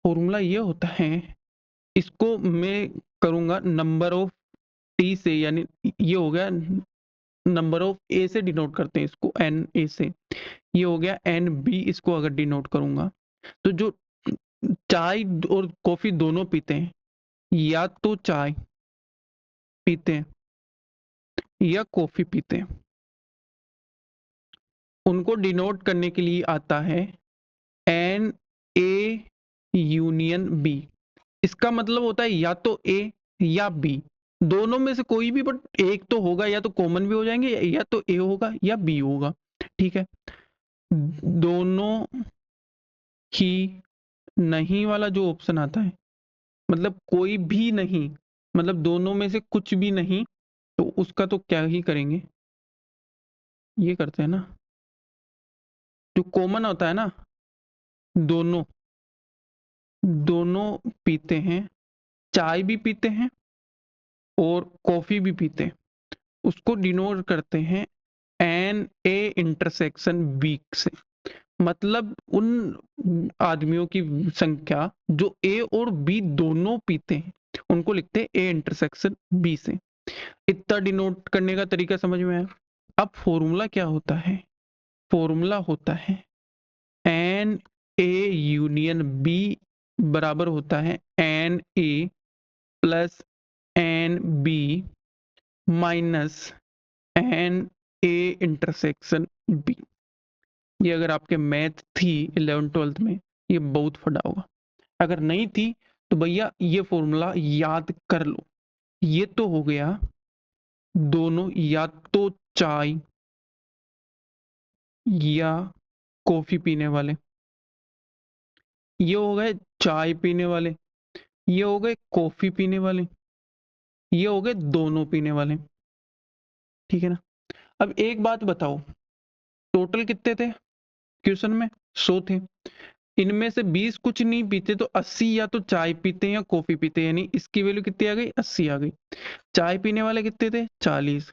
Speaker 1: फॉर्मूला ये होता है, इसको मैं करूँगा नंबर ऑफ टी से, यानी ये हो गया नंबर ऑफ ए से डिनोट करते हैं इसको, एन ए से। ये हो गया एन बी, इसको अगर डिनोट करूँगा, तो जो चाय और कॉफ़ी दोनों पीते हैं, या तो चाय पीते हैं या कॉफ़ी पीते हैं। उनको डिनोट करने के लिए आता है एन ए यूनियन बी। इसका मतलब होता है या तो ए या बी, दोनों में से कोई भी, बट एक तो होगा, या तो कॉमन भी हो जाएंगे, या तो ए होगा या बी होगा। ठीक है, दोनों ही नहीं वाला जो ऑप्शन आता है, मतलब कोई भी नहीं, मतलब दोनों में से कुछ भी नहीं, तो उसका तो क्या ही करेंगे, ये करते हैं ना, जो कॉमन होता है ना, दोनों दोनों पीते हैं, चाय भी पीते हैं और कॉफी भी पीते हैं, उसको डिनोट करते हैं एन ए इंटरसेक्शन बी से। मतलब उन आदमियों की संख्या जो ए और बी दोनों पीते हैं, उनको लिखते हैं ए इंटरसेक्शन बी से। इतना डिनोट करने का तरीका समझ में आया। अब फॉर्मूला क्या होता है? फॉर्मूला होता है एन ए यूनियन बी बराबर होता है n A plus n B minus n A intersection B. ये अगर आपके मैथ थी 11th-12th में, ये बहुत फटा होगा। अगर नहीं थी तो भैया ये फॉर्मूला याद कर लो। ये तो हो गया दोनों या तो चाय या कॉफी पीने वाले, ये हो गए चाय पीने वाले, ये हो गए कॉफी पीने वाले, ये हो गए दोनों पीने वाले। ठीक है ना? अब एक बात बताओ, टोटल कितने थे क्वेश्चन में? 100 थे। इनमें से 20 कुछ नहीं पीते तो 80 या तो चाय पीते हैं या कॉफी पीते हैं, यानी इसकी वैल्यू कितनी आ गई? 80 आ गई। चाय पीने वाले कितने थे? 40।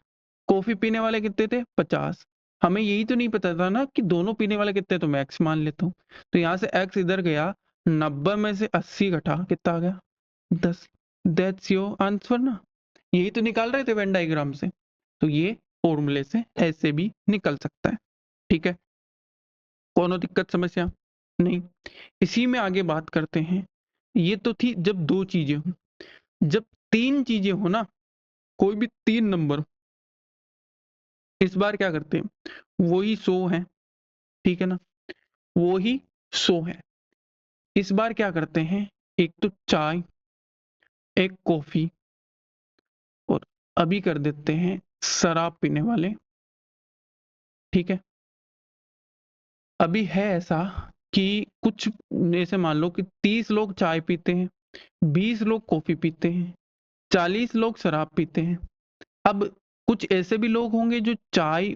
Speaker 1: कॉफी पीने वाले कितने थे? 50। हमें यही तो नहीं पता था ना कि दोनों पीने वाले कितने, तो मैं एक्स मान लेता हूँ। तो यहाँ से एक्स इधर गया, 90 में से 80 घटा कितना आ गया? 10। दैट्स योर आंसर ना। यही तो निकाल रहे थे वेन डायग्राम से। तो ये फॉर्मूले से ऐसे भी निकल सकता है। ठीक है, कोनो दिक्कत समस्या नहीं। इसी में आगे बात करते हैं। ये तो थी जब दो चीजें हो, जब तीन चीजें हो ना, कोई भी तीन नंबर, इस बार क्या करते हैं, वही 100 है, ठीक है ना, वही 100 है। इस बार क्या करते हैं, एक तो चाय, एक कॉफी, और अभी कर देते हैं शराब पीने वाले। ठीक है, अभी है ऐसा कि कुछ ऐसे मान लो कि 30 लोग चाय पीते हैं, 20 लोग कॉफी पीते हैं, 40 लोग शराब पीते हैं। अब कुछ ऐसे भी लोग होंगे जो चाय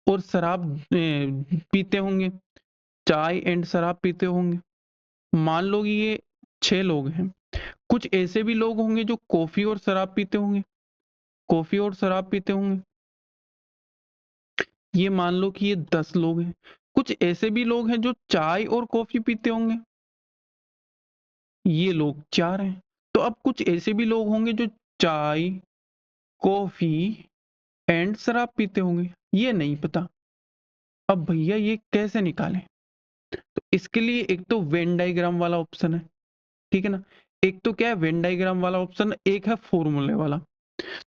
Speaker 1: और शराब पीते होंगे, चाय एंड शराब पीते होंगे। मान लो कि ये 6 लोग हैं। कुछ ऐसे भी लोग होंगे जो कॉफी और शराब पीते होंगे, कॉफी और शराब पीते होंगे। ये मान लो कि ये 10 लोग हैं। कुछ ऐसे भी लोग हैं जो चाय और कॉफी पीते होंगे, ये लोग 4 हैं। तो अब कुछ ऐसे भी लोग होंगे जो चाय, कॉफी एंड शराब पीते होंगे, ये नहीं पता। अब भैया ये कैसे निकालें? तो इसके लिए एक तो वेन डायग्राम वाला ऑप्शन है, ठीक है ना। एक तो क्या है, वेन डायग्राम वाला ऑप्शन, एक है फॉर्मूले वाला।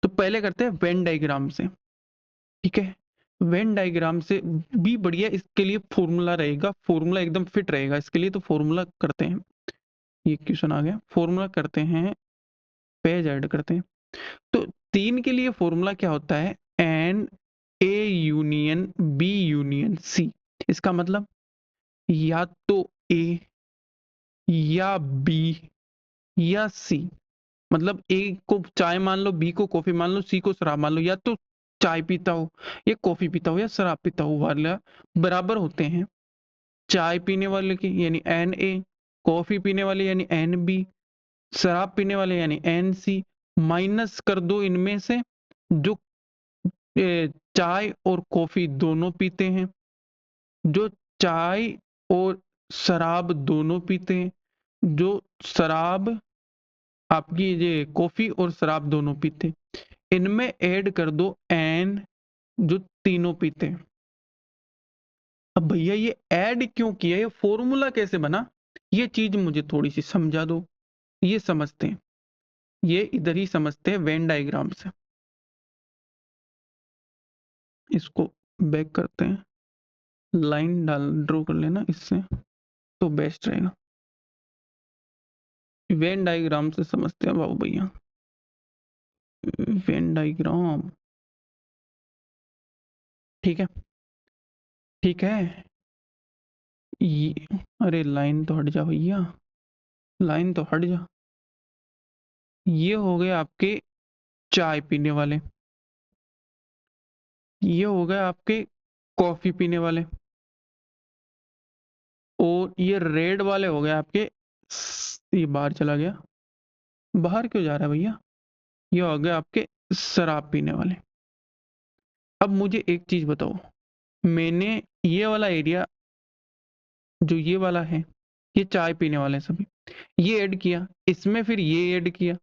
Speaker 1: तो पहले करते हैं वेन डायग्राम से। ठीक है, वेन डायग्राम से भी बढ़िया इसके लिए फॉर्मूला रहेगा, फॉर्मूला एकदम फिट रहेगा इसके लिए। तो फॉर्मूला करते हैं, ये क्वेश्चन आ गया, फॉर्मूला करते हैं, पेज ऐड करते हैं। तो 3 के लिए फॉर्मूला क्या होता है, n A union B union C. इसका मतलब या तो ए या बी या सी। मतलब ए को चाय मान लो, बी को कॉफी मान लो, सी को शराब मान लो। या तो चाय पीता हो, या कॉफी पीता हो, या शराब पीता हो वाला बराबर होते हैं चाय पीने वाले के यानी एन ए, कॉफी पीने वाले यानी एन बी, शराब पीने वाले यानी एन सी। माइनस कर दो इनमें से जो चाय और कॉफी दोनों पीते हैं, जो चाय और शराब दोनों पीते हैं, जो शराब आपकी ये कॉफी और शराब दोनों पीते, इनमें ऐड कर दो एन जो तीनों पीते हैं। अब भैया ये ऐड क्यों किया, ये फॉर्मूला कैसे बना, ये चीज मुझे थोड़ी सी समझा दो। ये समझते हैं, ये इधर ही समझते हैं वेन डायग्राम से। इसको बैक करते हैं। लाइन ड्रॉ कर लेना इससे तो बेस्ट रहेगा। वेन डायग्राम से समझते हैं बाबू भैया। वेन डायग्राम ठीक है, ठीक है। ये अरे लाइन तो हट जा भैया, लाइन तो हट जा। ये हो गए आपके चाय पीने वाले, ये हो गए आपके कॉफी पीने वाले, और ये रेड वाले हो गए आपके, ये बाहर चला गया, बाहर क्यों जा रहा है भैया, ये हो गए आपके शराब पीने वाले। अब मुझे एक चीज बताओ, मैंने ये वाला एरिया जो ये वाला है, ये चाय पीने वाले सभी, ये ऐड किया, इसमें फिर ये ऐड किया,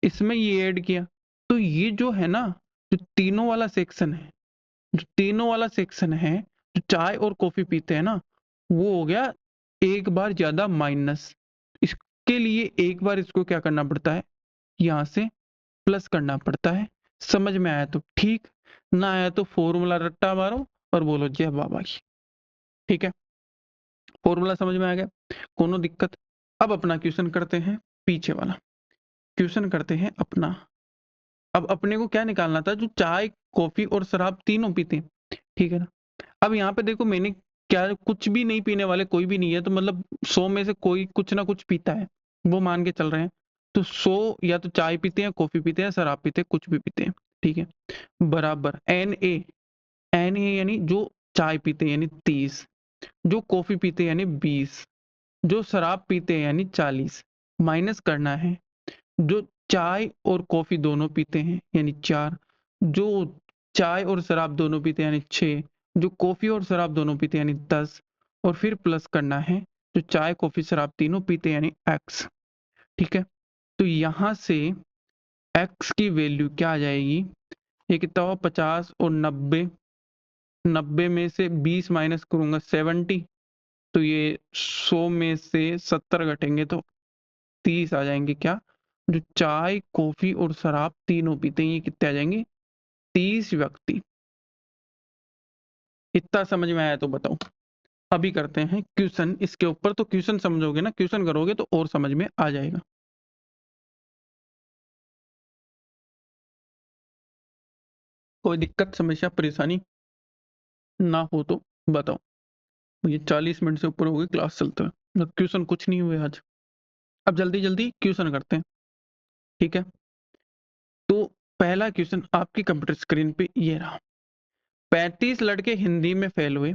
Speaker 1: इसमें ये ऐड किया, तो ये जो है ना, जो तीनों वाला सेक्शन है, जो तीनों वाला सेक्शन है, जो चाय और कॉफी पीते हैं ना, वो हो गया एक बार ज्यादा माइनस। इसके लिए एक बार इसको क्या करना पड़ता है, यहाँ से प्लस करना पड़ता है। समझ में आया तो ठीक, ना आया तो फॉर्मूला रट्टा मारो और बोलो जय बाबा की। ठीक है, फॉर्मूला समझ में आ गया, कोनो दिक्कत। अब अपना क्वेश्चन करते हैं, पीछे वाला क्वेश्चन करते हैं अपना। अब अपने को क्या निकालना था, जो चाय कॉफी और शराब तीनों पीते हैं, ठीक है ना। अब यहाँ पे देखो, मैंने क्या, कुछ भी नहीं पीने वाले कोई भी नहीं है, तो मतलब 100 में से कोई कुछ ना कुछ पीता है, वो मान के चल रहे हैं। तो 100 या तो चाय पीते हैं, कॉफी पीते हैं, शराब पीते हैं, कुछ भी पीते हैं, ठीक है, बराबर एन ए यानी जो चाय पीते हैं यानी 30, जो कॉफी पीते हैं यानी 20, जो शराब पीते हैं यानी 40, माइनस करना है जो चाय और कॉफी दोनों पीते हैं यानी 4, जो चाय और शराब दोनों पीते हैं यानी 6, जो कॉफी और शराब दोनों पीते हैं यानी 10, और फिर प्लस करना है जो चाय कॉफी शराब तीनों पीते हैं यानी x। ठीक है, तो यहां से x की वैल्यू क्या आ जाएगी, ये कितना हुआ 50 और 90, 90 में से 20 माइनस करूंगा 70, तो ये 100 में से 70 घटेंगे तो 30 आ जाएंगे। क्या, जो चाय कॉफी और शराब तीनों पीते हैं, ये कितने आ जाएंगे, 30 व्यक्ति। इतना समझ में आया तो बताओ। अभी करते हैं क्वेश्चन इसके ऊपर, तो क्वेश्चन समझोगे ना, क्वेश्चन करोगे तो और समझ में आ जाएगा। कोई दिक्कत समस्या परेशानी ना हो तो बताओ। ये 40 मिनट से ऊपर हो गई क्लास चलते हुए, क्वेश्चन कुछ नहीं हुए आज। अब जल्दी जल्दी क्वेश्चन करते हैं, ठीक है। तो पहला क्वेश्चन आपकी कंप्यूटर स्क्रीन पे ये रहा, 35 लड़के हिंदी में फेल हुए,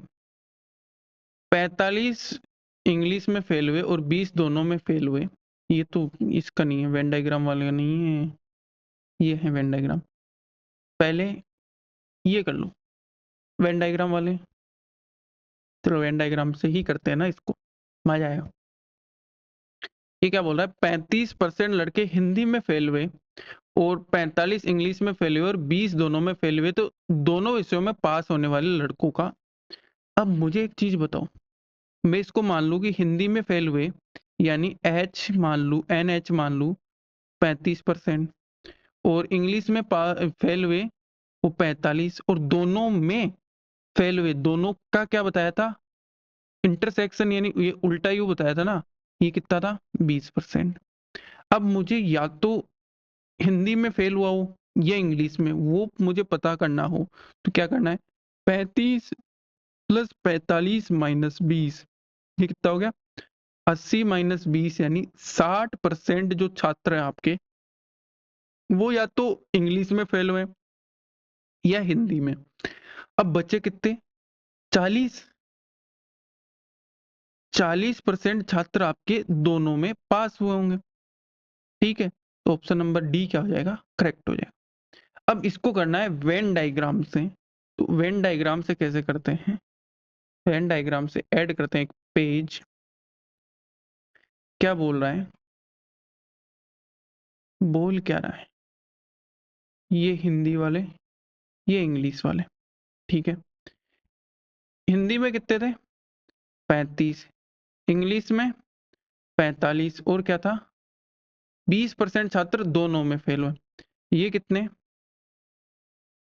Speaker 1: 45 इंग्लिश में फेल हुए और 20 दोनों में फेल हुए। ये तो इसका नहीं है, वेन डायग्राम वाले का नहीं है, ये है वेन डायग्राम। पहले ये कर लो वेन डायग्राम वाले, चलो वेन डायग्राम से ही करते हैं ना इसको, मजा आएगा। ये क्या बोल रहा है, 35% लड़के हिंदी में फेल हुए और 45 इंग्लिश में फेल हुए और 20 दोनों में फेल हुए, तो दोनों विषयों में पास होने वाले लड़कों का। अब मुझे एक चीज बताओ, मैं इसको मान लूं कि हिंदी में फेल हुए यानी एच मान लू, एन एच मान लू 35%, और इंग्लिश में फेल हुए वो 45, और दोनों में फेल हुए, दोनों का क्या बताया था, इंटरसेक्शन यानी ये उल्टा यू बताया था ना, ये कितना था 20%। अब मुझे या तो हिंदी में फेल हुआ हो या इंग्लिश में, वो मुझे पता करना हो, तो क्या करना है, 35 प्लस 45 माइनस 20, ये कितना हो गया 80 माइनस 20 यानी 60% जो छात्र हैं आपके, वो या तो इंग्लिश में फेल हुए या हिंदी में। अब बचे कितने, 40, 40% छात्र आपके दोनों में पास हुए होंगे, ठीक है। तो ऑप्शन नंबर डी क्या हो जाएगा, करेक्ट हो जाएगा। अब इसको करना है वेन डायग्राम से, तो वेन डायग्राम से कैसे करते हैं, वेन डायग्राम से ऐड करते हैं एक पेज। क्या बोल रहा है, बोल क्या रहा है, ये हिंदी वाले, ये इंग्लिश वाले, ठीक है। हिंदी में कितने थे 35, इंग्लिश में 45, और क्या था 20% छात्र दोनों में फेल हुए, ये कितने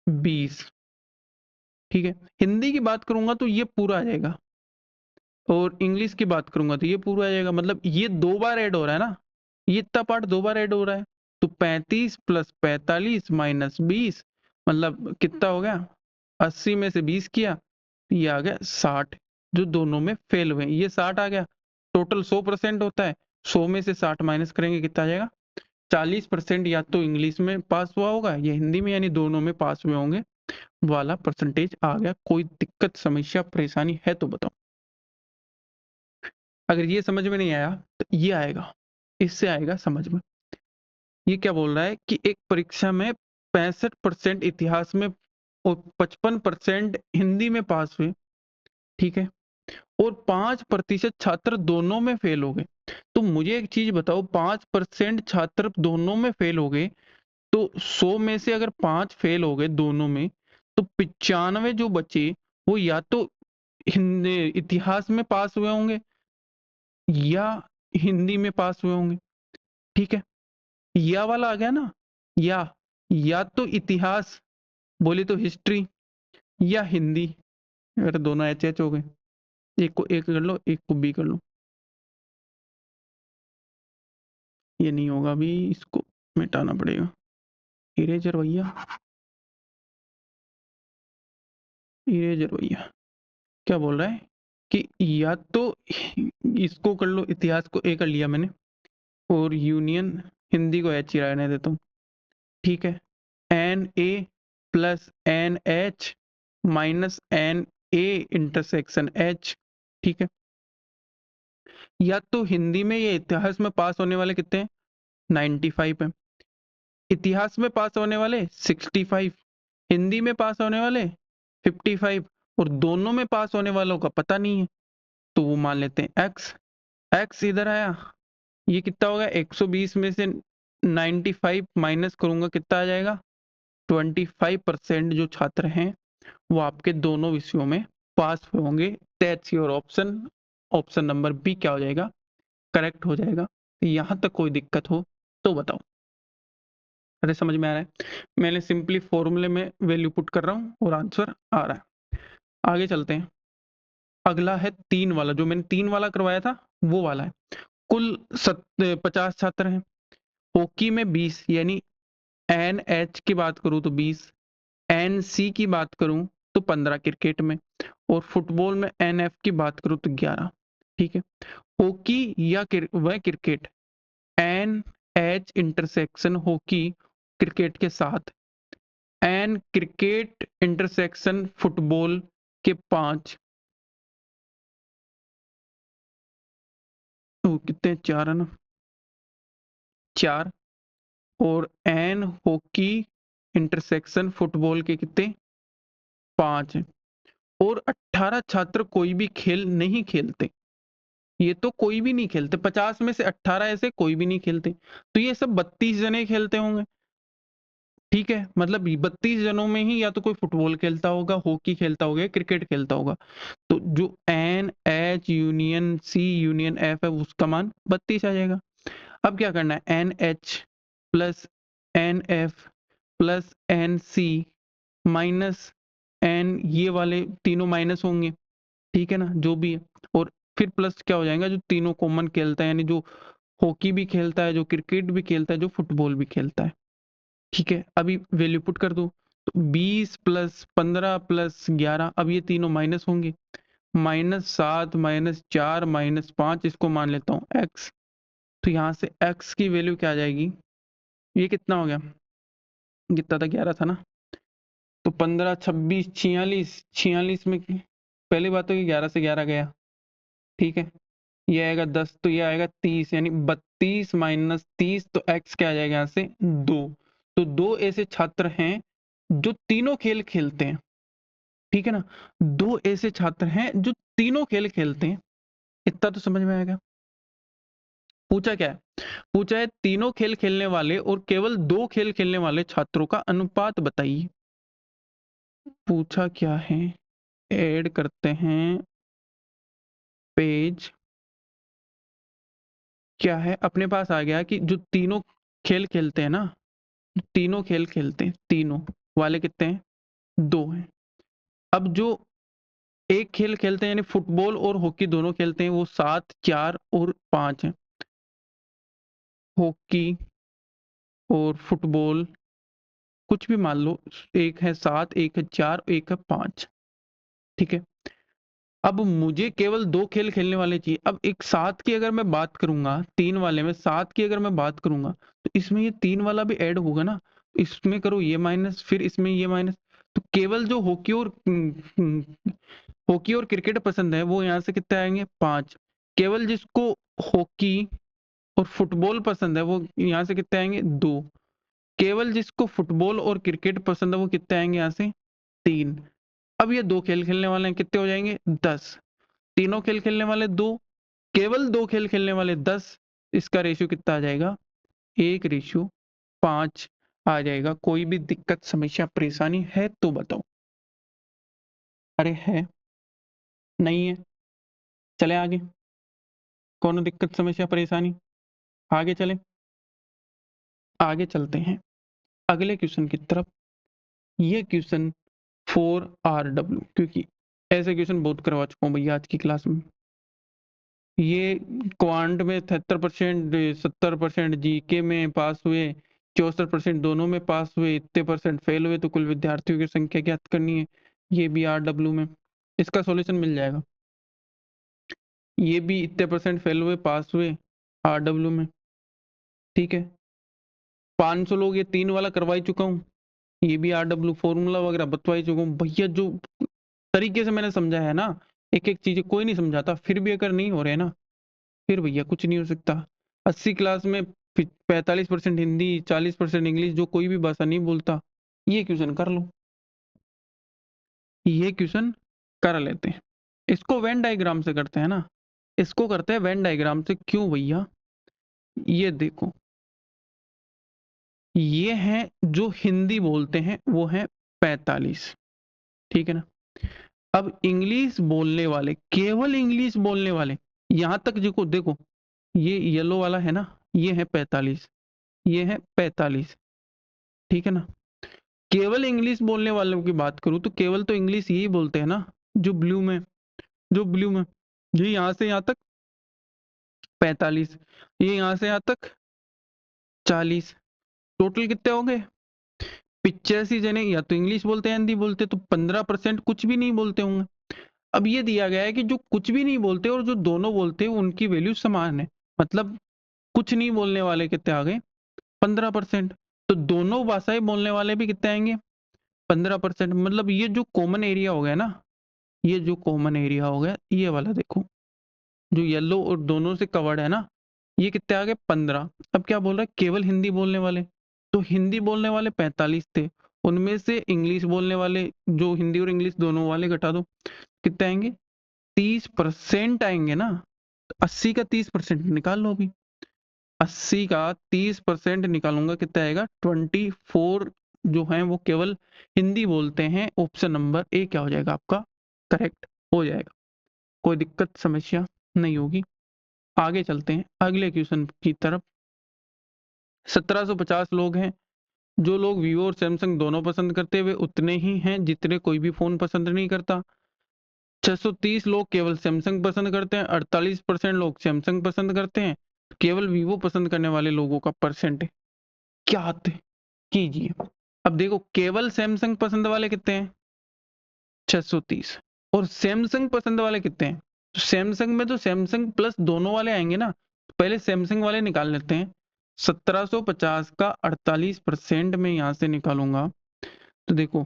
Speaker 1: 20, ठीक है। हिंदी की बात करूंगा तो ये पूरा आ जाएगा, और इंग्लिश की बात करूंगा तो ये पूरा आ जाएगा। मतलब ये 2 बार ऐड हो रहा है ना, ये इतना पार्ट 2 बार ऐड हो रहा है। तो 35 प्लस 45 माइनस 20, मतलब कितना हो गया, 80 में से 20 किया, ये आ गया 60, जो दोनों में फेल हुए, ये 60 आ गया। टोटल 100% होता है, 100 में से 60 माइनस करेंगे, कितना आ जाएगा, 40%। या तो इंग्लिश में पास हुआ होगा या हिंदी में, यानी दोनों में पास हुए होंगे वाला परसेंटेज आ गया। कोई दिक्कत, समस्या, परेशानी है तो बताओ। अगर ये समझ में नहीं आया तो ये आएगा, इससे आएगा समझ में। ये क्या बोल रहा है कि एक परीक्षा में 65% इतिहास में और 55% हिंदी में पास हुए, ठीक है, और 5% छात्र दोनों में फेल हो गए। तो मुझे एक चीज बताओ, 5% छात्र दोनों में फेल हो गए, तो 100 में से अगर 5 फेल हो गए दोनों में, तो 95 जो बचे वो या तो हिंदी इतिहास में पास हुए होंगे या हिंदी में पास हुए होंगे, ठीक है। या वाला आ गया ना, या तो इतिहास बोले तो हिस्ट्री, या हिंदी, अगर दोनों एच एच हो गए, एक को एक कर लो, एक को बी कर लो। ये नहीं होगा, अभी इसको मिटाना पड़ेगा। इरेजर भैया, इरेजर भैया, क्या बोल रहा है कि या तो इसको कर लो, इतिहास को ए कर लिया मैंने, और यूनियन हिंदी को एच ही रहने देता हूँ, ठीक है। N A plus n H minus n A intersection H, ठीक है। या तो हिंदी में या इतिहास में पास होने वाले कितने हैं, 95 है। इतिहास में पास होने वाले 65, हिंदी में पास होने वाले 55, और दोनों में पास होने वालों का पता नहीं है, तो वो मान लेते हैं एक्स। एक्स इधर आया, ये कितना होगा, 120 में से 95 माइनस करूंगा, कितना आ जाएगा, 25% जो छात्र हैं वो आपके दोनों विषयों में पास हुए होंगे। That's your option. Option number B क्या हो जाएगा, करेक्ट हो जाएगा। यहां तक कोई दिक्कत हो तो बताओ। अरे समझ में आ रहा है, मैंने सिंपली फॉर्मूले में वैल्यू पुट कर रहा हूं और आंसर आ रहा है। आगे चलते हैं। अगला है 3 वाला, जो मैंने 3 वाला करवाया था वो वाला है। कुल 50 छात्र हैं, हॉकी में 20, यानी एन एच की बात करूं तो 20, एन सी की बात करूं तो 15 क्रिकेट में, और फुटबॉल में एन एफ की बात करूं तो 11, ठीक है। हॉकी या वह cricket, n H intersection hockey cricket के साथ, एन क्रिकेट इंटरसेक्शन फुटबॉल के 5, तो कितने, 4 है ना, 4, और एन हॉकी इंटरसेक्शन फुटबॉल के कितने, 5 है। और 18 छात्र कोई भी खेल नहीं खेलते, ये तो कोई भी नहीं खेलते, 50 में से 18 ऐसे कोई भी नहीं खेलते, तो ये सब 32 जने खेलते होंगे, ठीक है। मतलब 32 जनों में ही या तो कोई फुटबॉल खेलता होगा, हॉकी खेलता होगा, क्रिकेट खेलता होगा। तो जो n H union C union F है उसका मान 32 आ जाएगा। अब क्या करना है, n H plus n F plus n C minus n, ये वाले तीनों माइनस होंगे, ठीक है ना, जो भी है। और फिर प्लस क्या हो जाएगा, जो तीनों कॉमन खेलता है, यानी जो हॉकी भी खेलता है, जो क्रिकेट भी खेलता है, जो फुटबॉल भी खेलता है, ठीक है। अभी वैल्यू पुट कर दो, तो 20 प्लस 15 प्लस 11, अब ये तीनों माइनस होंगे, -7 -4 -5, इसको मान लेता हूँ एक्स। तो यहाँ से एक्स की वैल्यू क्या आ जाएगी, ये कितना हो गया, कितना था, 11 था ना, तो 15 26 46, 46 में पहली बात तो ये 11 से 11 गया, ठीक है। ये आएगा 10, तो ये आएगा 30, यानी 32 माइनस 30, तो एक्स क्या आ जाएगा यहाँ से, 2। तो 2 ऐसे छात्र हैं जो तीनों खेल खेलते हैं, ठीक है ना, 2 ऐसे छात्र हैं जो तीनों खेल खेलते हैं। इतना तो समझ में आएगा। पूछा क्या है, पूछा है तीनों खेल खेलने वाले और केवल 2 खेल खेलने वाले छात्रों का अनुपात बताइए। पूछा क्या है, ऐड करते हैं पेज, क्या है, अपने पास आ गया कि जो तीनों खेल खेलते हैं ना, तीनों खेल खेलते हैं, तीनों वाले कितने हैं, 2 हैं। अब जो एक खेल खेलते हैं यानी फुटबॉल और हॉकी दोनों खेलते हैं वो 7, 4 और 5 है। हॉकी और फुटबॉल कुछ भी मान लो, एक है 7, एक है 4, एक है 5, ठीक है। अब मुझे केवल 2 खेल खेलने वाले चाहिए। अब एक 7 की अगर मैं बात करूँगा, 3 वाले में 7 की अगर मैं बात करूँगा, तो इसमें ये 3 वाला भी ऐड होगा ना, इसमें करो ये माइनस, फिर इसमें ये माइनस, तो केवल जो हॉकी और क्रिकेट पसंद है वो यहाँ से कितने आएंगे 5। केवल जिसको हॉकी और फुटबॉल पसंद है वो यहाँ से कितने आएंगे 2। केवल जिसको फुटबॉल और क्रिकेट पसंद है वो कितने आएंगे यहाँ से 3। अब ये 2 खेल खेलने वाले हैं, कितने हो जाएंगे 10। तीनों खेल खेलने वाले 2, केवल 2 खेल खेलने वाले 10, इसका रेशियो कितना आ जाएगा 1:5 आ जाएगा। कोई भी दिक्कत समस्या परेशानी है तो बताओ। अरे है, नहीं है, चले आगे। कौन दिक्कत समस्या परेशानी, आगे चले, आगे चलते हैं अगले क्वेश्चन की तरफ। ये क्वेश्चन 4RW, क्योंकि ऐसे क्वेश्चन बहुत करवा चुका हूँ भैया आज की क्लास में। ये क्वांट में 73%, 70% जीके में पास हुए, 64% दोनों में पास हुए, इतने परसेंट फेल हुए, तो कुल विद्यार्थियों की संख्या ज्ञात करनी है। ये भी RW में, इसका सॉल्यूशन मिल जाएगा। ये भी इतने परसेंट फेल हुए, पास हुए, RW में, ठीक है। 500 लोग, ये 3 वाला करवा ही चुका हूँ। ये भी RW फॉर्मूला वगैरह बतवा ही चुका हूँ भैया। जो तरीके से मैंने समझाया है ना, एक एक चीज कोई नहीं समझाता, फिर भी अगर नहीं हो रहे ना, फिर भैया कुछ नहीं हो सकता। 80 क्लास में 45% हिंदी, 40% इंग्लिश, जो कोई भी भाषा नहीं बोलता, ये क्वेश्चन कर लो, ये क्वेश्चन कर लेते हैं। इसको वेन डायग्राम से करते हैं ना, इसको करते हैं वेन डायग्राम से। क्यों भैया, ये देखो, ये है जो हिंदी बोलते हैं वो है 45, ठीक है ना। अब इंग्लिश बोलने वाले, केवल इंग्लिश बोलने वाले, यहां तक देखो देखो, ये येलो वाला है ना, ये है 45, ये है 45, ठीक है ना। केवल इंग्लिश बोलने वालों की बात करूं तो केवल तो इंग्लिश यही बोलते हैं ना, जो ब्लू में, जो ब्लू में, ये यहां से यहां तक 45, ये यहां से यहां तक 40, टोटल कितने हो गए 85 जने। या तो इंग्लिश बोलते हैं, हिंदी बोलते, तो 15% कुछ भी नहीं बोलते होंगे। अब ये दिया गया है कि जो कुछ भी नहीं बोलते और जो दोनों बोलते हैं उनकी वैल्यू समान है, मतलब कुछ नहीं बोलने वाले कितने आ गए 15%, तो दोनों भाषाएं बोलने वाले भी कितने आएंगे 15%। मतलब ये जो कॉमन एरिया हो गया ना, ये जो कॉमन एरिया हो गया ये वाला देखो, जो येलो और दोनों से कवर्ड है ना, ये कितने आ गए 15। अब क्या बोल रहा है केवल हिंदी बोलने वाले, तो हिंदी बोलने वाले 45 थे, उनमें से इंग्लिश बोलने वाले, जो हिंदी और इंग्लिश दोनों वाले घटा दो, कितने आएंगे 30% आएंगे ना। 80 का 30% निकाल लो अभी, 80 का 30% निकालूंगा कितना आएगा 24, जो है वो केवल हिंदी बोलते हैं। ऑप्शन नंबर ए क्या हो जाएगा आपका करेक्ट हो जाएगा। कोई दिक्कत समस्या नहीं होगी। आगे चलते हैं अगले क्वेश्चन की तरफ। 1750 लोग हैं। जो लोग वीवो और सैमसंग दोनों पसंद करते हुए उतने ही हैं जितने कोई भी फोन पसंद नहीं करता। 630 लोग केवल सैमसंग पसंद करते हैं, 48% लोग सैमसंग पसंद करते हैं, केवल वीवो पसंद करने वाले लोगों का परसेंट क्या कीजिए। अब देखो केवल सैमसंग पसंद वाले कितने हैं 630, और सैमसंग पसंद वाले कितने हैं, तो सैमसंग में तो सैमसंग प्लस दोनों वाले आएंगे ना, पहले सैमसंग वाले निकाल लेते हैं। 1750 का 48% में यहां से निकालूंगा, तो देखो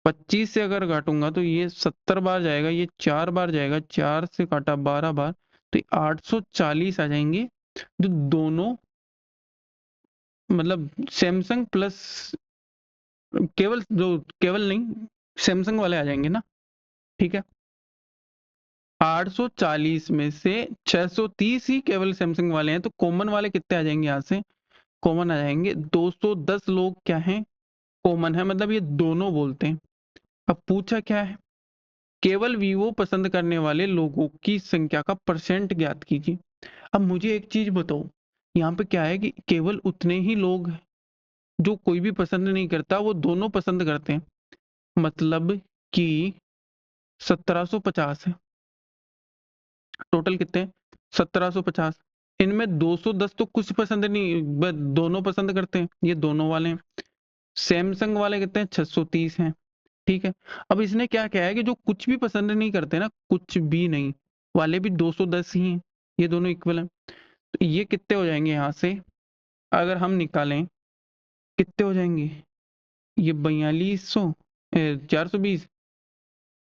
Speaker 1: 25 से अगर काटूंगा तो ये 70 बार जाएगा, ये 4 बार जाएगा, 4 से काटा 12 बार, तो 840 आ जाएंगे, जो दोनों मतलब सैमसंग प्लस केवल, जो केवल नहीं सैमसंग वाले आ जाएंगे ना, ठीक है। 840 में से 630 ही केवल सैमसंग वाले हैं, तो कॉमन वाले कितने आ जाएंगे यहाँ से, कॉमन आ जाएंगे 210 लोग क्या हैं कॉमन है, मतलब ये दोनों बोलते हैं। अब पूछा क्या है, केवल वीवो पसंद करने वाले लोगों की संख्या का परसेंट ज्ञात कीजिए। अब मुझे एक चीज बताओ, यहाँ पे क्या है कि केवल उतने ही लोग हैं, जो कोई भी पसंद नहीं करता वो दोनों पसंद करते हैं, मतलब कि 1750 है। टोटल कितने हैं? 1750। इनमें 210 तो कुछ पसंद नहीं, दोनों पसंद करते हैं, ये दोनों वाले हैं। सैमसंग वाले कितने हैं? 630 हैं। ठीक है। अब इसने क्या किया है कि जो कुछ भी पसंद नहीं करते ना, कुछ भी नहीं वाले भी 210 ही हैं, ये दोनों इक्वल हैं। तो ये कितने हो जाएंगे यहाँ से अगर हम निकालें, कितने हो जाएंगे? ये 4200, 420,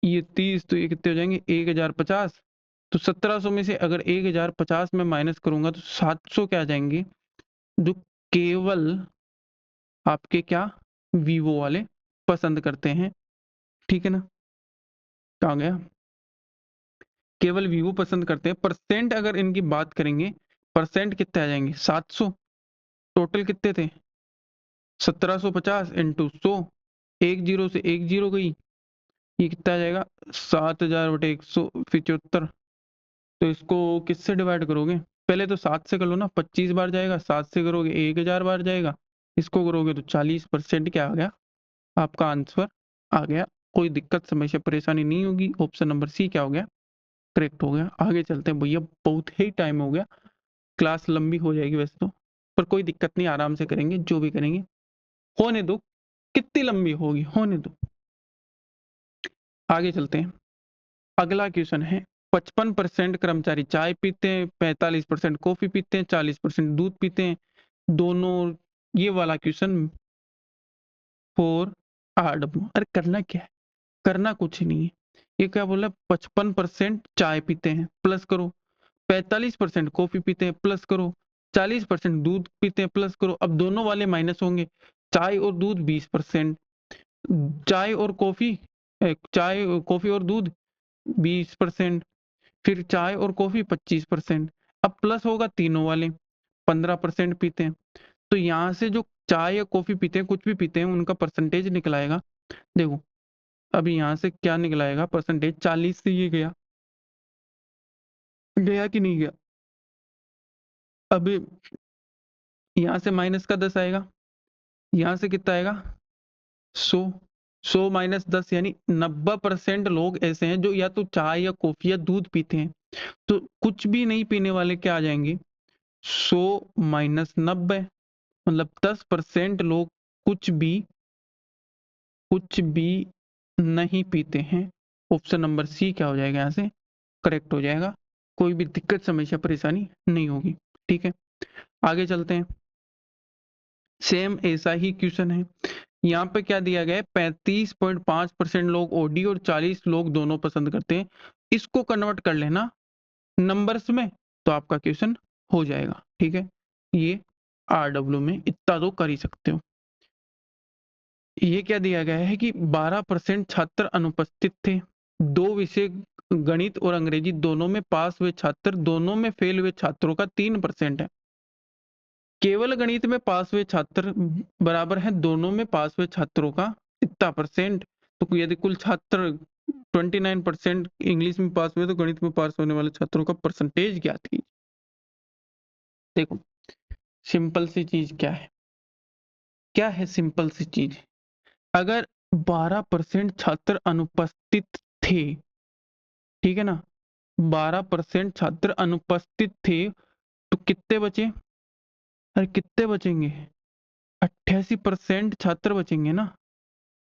Speaker 1: ये 30, तो ये कितने हो जाएंगे? 1050। तो 1700 में से अगर 1050 में माइनस करूंगा तो 700 क्या आ जाएंगे, जो केवल आपके क्या वीवो वाले पसंद करते हैं। ठीक है ना? कहाँ गया? केवल वीवो पसंद करते हैं। परसेंट अगर इनकी बात करेंगे, परसेंट कितने आ जाएंगे? 700। टोटल कितने थे? 1750 इंटू 100, एक जीरो से एक जीरो गई, ये कितना आ जाएगा? 7000/175। तो इसको किससे डिवाइड करोगे? पहले तो 7 से कर लो ना, 25 बार जाएगा, 7 से करोगे 1000 बार जाएगा, इसको करोगे तो 40% क्या आ गया? आपका आंसर आ गया। कोई दिक्कत समस्या परेशानी नहीं होगी। ऑप्शन नंबर सी क्या हो गया? करेक्ट हो गया। आगे चलते हैं भैया, बहुत ही टाइम हो गया, क्लास लंबी हो जाएगी वैसे तो, पर कोई दिक्कत नहीं, आराम से करेंगे जो भी करेंगे। होने दो, कितनी लंबी होगी होने दो। आगे चलते हैं। अगला क्वेश्चन है, 55% कर्मचारी चाय पीते हैं, 45% कॉफी पीते हैं, 40% दूध पीते हैं, दोनों। ये वाला क्वेश्चन 4 RW। अरे करना क्या है? करना कुछ नहीं है। ये क्या बोला? 55% चाय पीते हैं, प्लस करो। 45% कॉफी पीते हैं, प्लस करो। 40% दूध पीते हैं, प्लस करो। अब दोनों वाले माइनस होंगे। चाय और दूध 20%, चाय और कॉफी, चाय कॉफी और दूध 20%, फिर चाय और कॉफी 25%। अब प्लस होगा तीनों वाले, 15% पीते हैं। तो यहाँ से जो चाय या कॉफी पीते हैं, कुछ भी पीते हैं, उनका परसेंटेज निकल आएगा। देखो अभी यहाँ से क्या निकल आएगा परसेंटेज? 40 से ये गया, गया कि नहीं गया? अब यहाँ से माइनस का 10 आएगा, यहाँ से कितना आएगा? 100। 100 माइनस 10 यानी 90% लोग ऐसे हैं जो या तो चाय या कॉफी या दूध पीते हैं। तो कुछ भी नहीं पीने वाले क्या आ जाएंगे? 100 माइनस 90, मतलब 10% लोग कुछ भी नहीं पीते हैं। ऑप्शन नंबर सी क्या हो जाएगा यहाँ से? करेक्ट हो जाएगा। कोई भी दिक्कत समस्या परेशानी नहीं होगी। ठीक है, आगे चलते हैं। सेम ऐसा ही क्वेश्चन है। यहाँ पे क्या दिया गया है? 35.5% लोग ओडी और 40 लोग दोनों पसंद करते हैं। इसको कन्वर्ट कर लेना नंबर्स में, तो आपका क्वेश्चन हो जाएगा। ठीक है, ये RW में इतना तो कर ही सकते हो। ये क्या दिया गया है कि 12% छात्र अनुपस्थित थे। 2 विषय गणित और अंग्रेजी दोनों में पास हुए छात्र, दोनों में फेल हुए छात्रों का 3% है। केवल गणित में पास हुए छात्र बराबर है दोनों में पास हुए छात्रों का इतना परसेंट। तो यदि कुल छात्र 29% इंग्लिश में पास हुए तो गणित में पास होने वाले छात्रों का परसेंटेज क्या थी? देखो सिंपल सी चीज क्या है, क्या है सिंपल सी चीज? अगर 12% छात्र अनुपस्थित थे, ठीक है ना, 12% छात्र अनुपस्थित थे, तो कितने बचे? अरे कितने बचेंगे? 88% छात्र बचेंगे ना।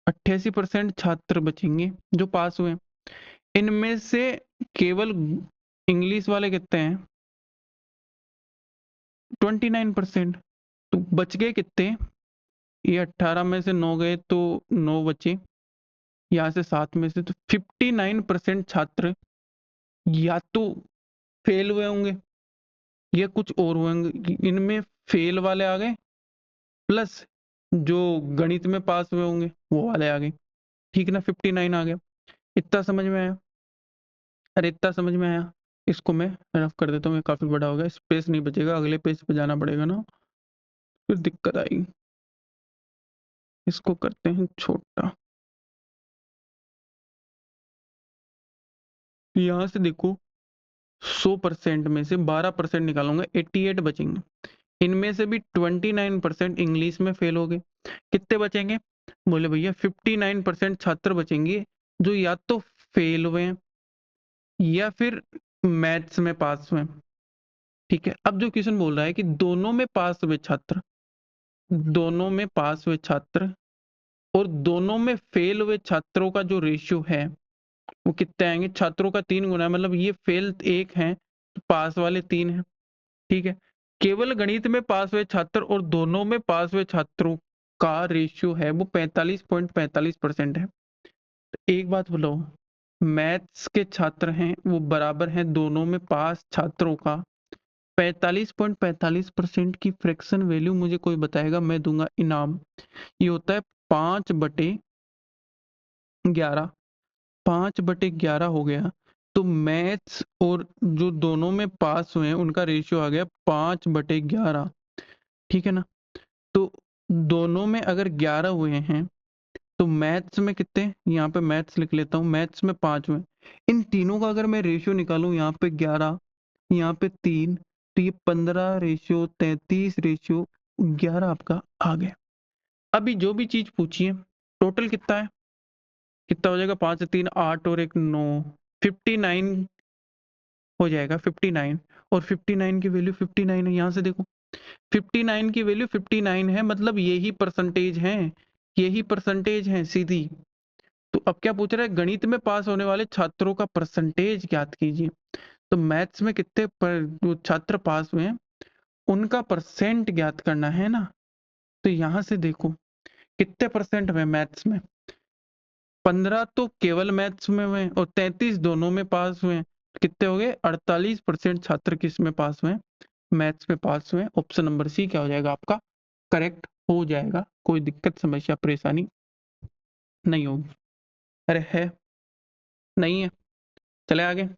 Speaker 1: 88% छात्र बचेंगे जो पास हुए। इनमें से केवल इंग्लिश वाले कितने हैं? 29%। तो बच गए कितने? ये 18 में से 9 गए तो 9 बचे, यहाँ से 7 में से, तो 59% छात्र या तो फेल हुए होंगे या कुछ और हुए होंगे। इनमें फेल वाले आ गए, प्लस जो गणित में पास हुए होंगे वो वाले आ गए। ठीक ना, 59 आ गया। इतना समझ में आया? अरे इतना समझ में आया? इसको मैं रफ कर देता हूँ, ये काफी बड़ा हो गया, स्पेस नहीं बचेगा, अगले पेज पे जाना पड़ेगा ना, फिर दिक्कत आएगी। इसको करते हैं छोटा। यहाँ से देखो 100% में से 12% निकालूंगा, 88 बचेंगे। इनमें से भी 29% इंग्लिश में फेल हो गए। कितने बचेंगे? बोले भैया 59% छात्र बचेंगे जो या तो फेल हुए या फिर मैथ्स में पास हुए। ठीक है, अब जो क्वेश्चन बोल रहा है कि दोनों में पास हुए छात्र, दोनों में पास हुए छात्र और दोनों में फेल हुए छात्रों का जो रेशियो है वो कितने आएंगे? छात्रों का 3 गुना है, मतलब ये फेल 1 है तो पास वाले 3 हैं। ठीक है, केवल गणित में पास हुए छात्र और दोनों में पास हुए छात्रों का रेशियो है वो 45.45% है। तो एक बात बोलो, मैथ्स के छात्र हैं वो बराबर हैं दोनों में पास छात्रों का 45.45% की फ्रैक्शन वैल्यू मुझे कोई बताएगा, मैं दूंगा इनाम। ये होता है 5/11। 5/11 हो गया तो मैथ्स और जो दोनों में पास हुए हैं उनका रेशियो आ गया 5/11। ठीक है ना, तो दोनों में अगर 11 हुए हैं तो मैथ्स में कितने, यहाँ पे मैथ्स लिख लेता हूँ, मैथ्स में 5 हुए। इन तीनों का अगर मैं रेशियो निकालूं, यहाँ पे 11, यहाँ पे 3, तो ये 15/33/11 आपका आ गया। अभी जो भी चीज पूछिए टोटल कितना है, कितना हो जाएगा? 5 से 3 8 और 1 9, 59 हो जाएगा, 59। और 59 की वैल्यू 59 है, यहाँ से देखो 59 की वैल्यू 59 है, मतलब यही परसेंटेज है, यही परसेंटेज है सीधी। तो अब क्या पूछ रहा है? गणित में पास होने वाले छात्रों का परसेंटेज ज्ञात कीजिए। तो मैथ्स में कितने जो छात्र पास हुए हैं उनका परसेंट ज्ञात करना है ना। तो यहां से देखो कितने परसेंट हुए मैथ्स में, 15 तो केवल मैथ्स में हुए और 33 दोनों में पास हुए। कितने हो गए? 48% छात्र किस में पास हुए? मैथ्स में पास हुए। ऑप्शन नंबर सी क्या हो जाएगा आपका? करेक्ट हो जाएगा, कोई दिक्कत समस्या परेशानी नहीं होगी। अरे है, नहीं है, चले आगे।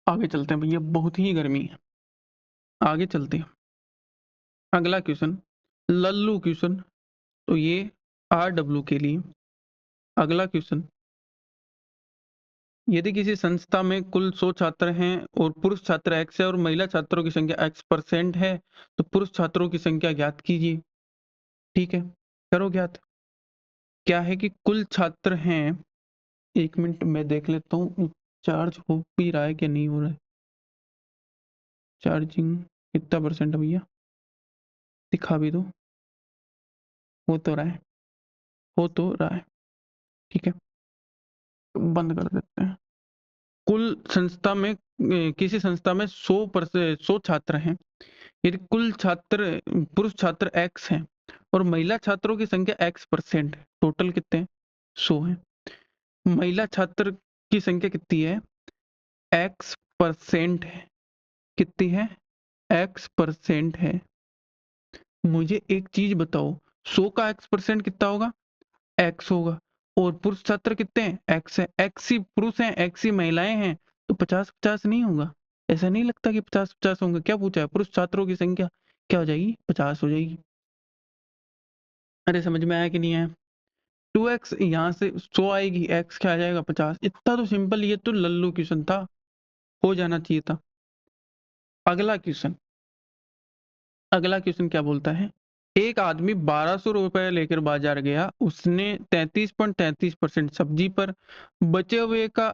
Speaker 1: आगे चलते हैं भैया, बहुत ही गर्मी है, आगे चलते हैं। अगला क्वेश्चन लल्लू क्वेश्चन, तो ये RW के लिए। अगला क्वेश्चन, यदि किसी संस्था में कुल 100 छात्र हैं और पुरुष छात्र x है और महिला छात्रों की संख्या x% है तो पुरुष छात्रों की संख्या ज्ञात कीजिए। ठीक है, करो ज्ञात। क्या है कि कुल छात्र हैं, 1 मिनट में देख लेता हूँ चार्ज हो भी रहा है कि नहीं हो रहा है। चार्जिंग कितना परसेंट है भैया, दिखा भी दो। हो तो रहा है, हो तो रहा है। ठीक है, बंद कर देते हैं। कुल संस्था में किसी संस्था में 100 छात्र हैं। यदि कुल छात्र पुरुष छात्र x हैं और महिला छात्रों की संख्या x% है, टोटल कितने हैं? 100 है। महिला छात्र की संख्या कितनी है? x% है। कितनी है? x% है। मुझे एक चीज बताओ, 100 का x% कितना होगा? x होगा। और पुरुष छात्र कितने हैं? x है। x ही पुरुष हैं, x ही महिलाएं हैं, तो 50-50 नहीं होगा? ऐसा नहीं लगता कि 50-50 होंगे? क्या पूछा है? पुरुष छात्रों की संख्या क्या हो जाएगी? 50 हो जाएगी। अरे समझ में आया कि नहीं आया? 2x यहाँ से 100 आएगी, x क्या आ जाएगा? 50। इतना तो सिंपल, ये तो लल्लू क्वेश्चन था, हो जाना चाहिए था। अगला क्वेश्चन, अगला क्वेश्चन क्या बोलता है? एक आदमी 1200 रुपए लेकर बाजार गया, उसने 33.33% सब्जी पर, बचे हुए का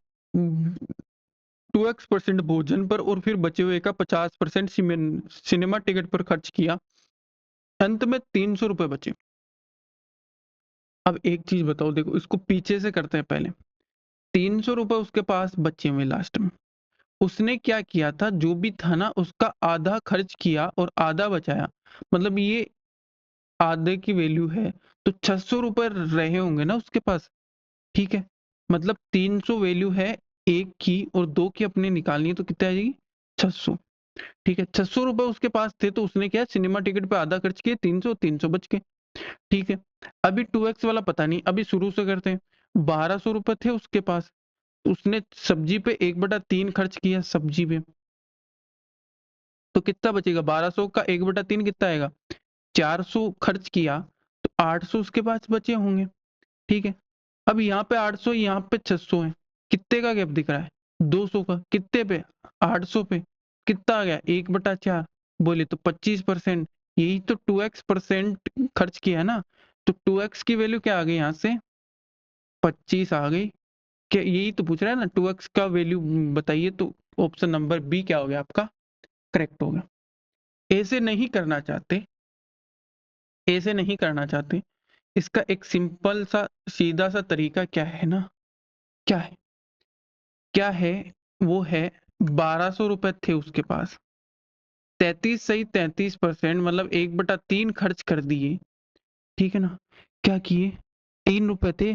Speaker 1: 2x% भोजन पर और फिर बचे हुए का 50% सिनेमा टिकट पर खर्च किया। अंत में 300 रुपए बचे। अब एक चीज बताओ, देखो इसको पीछे से करते हैं पहले। 300 रुपए उसके पास बचे हुए लास्ट में, उसने क्या किया था, जो भी था ना उसका आधा खर्च किया और आधा बचाया, मतलब ये आधे की वैल्यू है, तो 600 रुपए रहे होंगे ना उसके पास। ठीक है, मतलब 300 वैल्यू है एक की और दो की अपने निकालनी है, तो कितने आ जाएगी? 600। ठीक है, 600 रुपए उसके पास थे तो उसने क्या सिनेमा टिकट पे आधा खर्च किए, 300, 300 बच के। ठीक है, अभी 2x वाला पता नहीं, अभी शुरू से करते हैं। 1200 रुपए थे उसके पास, उसने सब्जी पे 1/3 खर्च किया सब्जी पे, तो कितना बचेगा? 1200 का 1/3 कितना आएगा? 400 खर्च किया तो 800 उसके पास बचे होंगे। ठीक है, अब यहाँ पे 800, यहाँ पे 600 है, कितने का गैप दिख रहा है? 200 का। कितने पे? 800 पे। कितना आ गया? 1/4। बोले तो 25%। यही तो 2x% खर्च किया है ना, तो 2x की वैल्यू क्या आ गई यहाँ से, 25 आ गई। क्या यही तो पूछ रहा है ना, 2x का वैल्यू बताइए, तो ऑप्शन नंबर बी क्या हो गया आपका, करेक्ट होगा। ऐसे नहीं करना चाहते, ऐसे नहीं करना चाहते, इसका एक सिंपल सा सीधा सा तरीका क्या है ना, क्या है, क्या है, वो है 1200 रुपए थे उसके पास, 33 सही 33% मतलब 1/3 खर्च कर दिए, ठीक है ना। क्या किए, 3 रुपए थे,